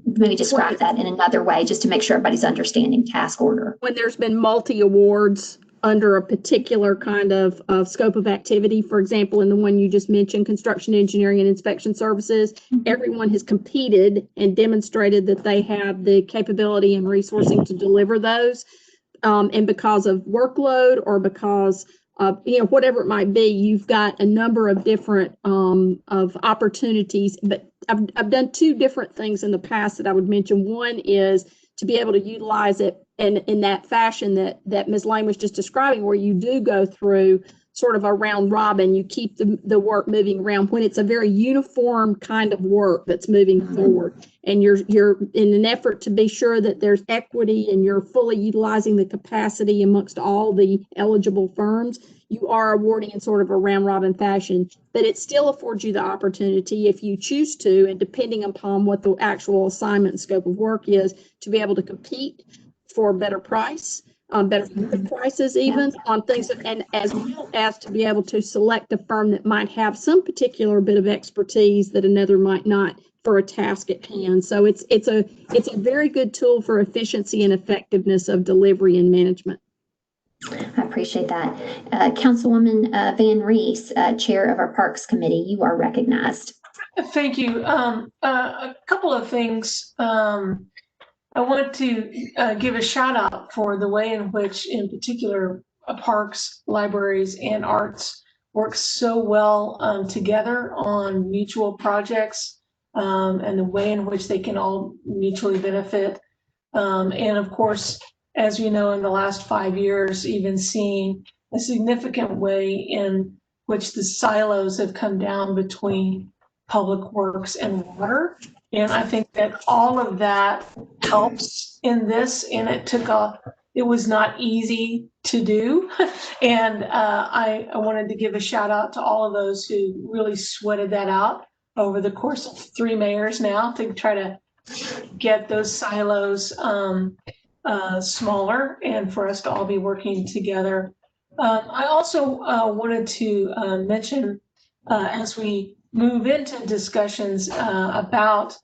maybe describe that in another way just to make sure everybody's understanding task order? When there's been multi-awards under a particular kind of scope of activity, for example, in the one you just mentioned, construction, engineering, and inspection services, everyone has competed and demonstrated that they have the capability and resourcing to deliver those. And because of workload or because of, you know, whatever it might be, you've got a number of different of opportunities. But I've done two different things in the past that I would mention. One is to be able to utilize it in that fashion that Ms. Lang was just describing, where you do go through sort of a round robin, you keep the work moving around when it's a very uniform kind of work that's moving forward. And you're in an effort to be sure that there's equity and you're fully utilizing the capacity amongst all the eligible firms, you are awarding in sort of a round robin fashion, but it still affords you the opportunity, if you choose to, and depending upon what the actual assignment and scope of work is, to be able to compete for a better price, better prices even on things, and as well as to be able to select a firm that might have some particular bit of expertise that another might not for a task at hand. So it's a very good tool for efficiency and effectiveness of delivery and management. I appreciate that. Councilwoman Van Rees, Chair of our Parks Committee, you are recognized. Thank you. A couple of things. I want to give a shout out for the way in which, in particular, parks, libraries, and arts work so well together on mutual projects and the way in which they can all mutually benefit. And of course, as we know, in the last 5 years, even seeing a significant way in which the silos have come down between public works and water. And I think that all of that helps in this, and it was not easy to do. And I wanted to give a shout out to all of those who really sweated that out over the course of 3 mayors now to try to get those silos smaller and for us to all be working together. I also wanted to mention as we move into discussions about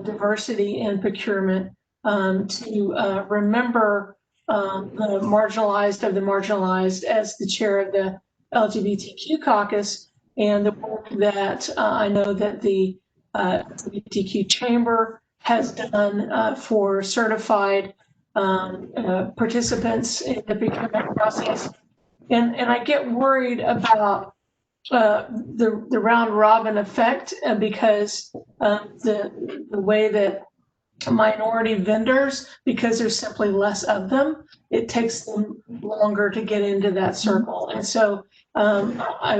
diversity in procurement, to remember the marginalized of the marginalized as the chair of the LGBTQ caucus, and the work that I know that the LGBTQ chamber has done for certified participants in the procurement process. And I get worried about the round robin effect because the way that minority vendors, because there's simply less of them, it takes them longer to get into that circle. And so I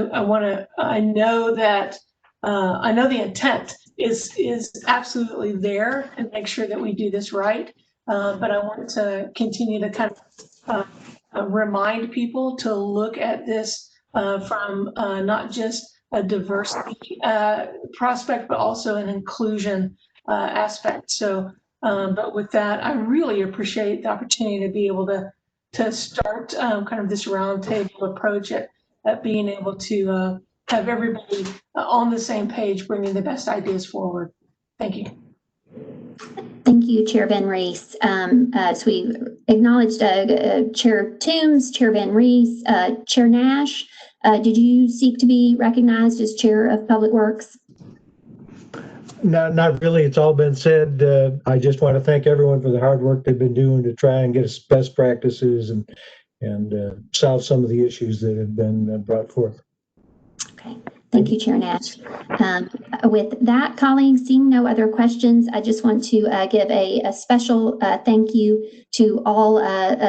know the intent is absolutely there and make sure that we do this right. But I want to continue to kind of remind people to look at this from not just a diversity prospect, but also an inclusion aspect. So, but with that, I really appreciate the opportunity to be able to start kind of this roundtable approach at being able to have everybody on the same page, bringing the best ideas forward. Thank you. Thank you, Chair Van Rees. So we acknowledged Chair Toombs, Chair Van Rees, Chair Nash. Did you seek to be recognized as Chair of Public Works? No, not really. It's all been said. I just want to thank everyone for the hard work they've been doing to try and get us best practices and solve some of the issues that have been brought forth. Okay. Thank you, Chair Nash. With that, colleagues, seeing no other questions, I just want to give a special thank you to all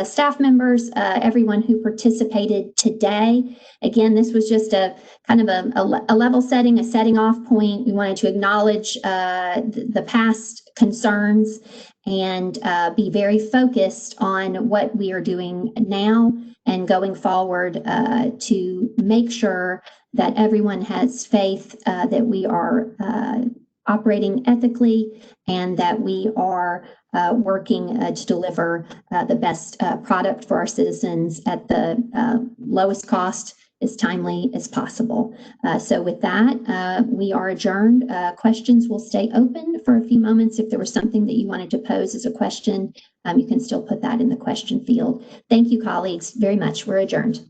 staff members, everyone who participated today. Again, this was just a kind of a level setting, a setting off point. We wanted to acknowledge the past concerns and be very focused on what we are doing now and going forward to make sure that everyone has faith that we are operating ethically and that we are working to deliver the best product for our citizens at the lowest cost as timely as possible. So with that, we are adjourned. Questions will stay open for a few moments. If there was something that you wanted to pose as a question, you can still put that in the question field. Thank you, colleagues, very much. We're adjourned.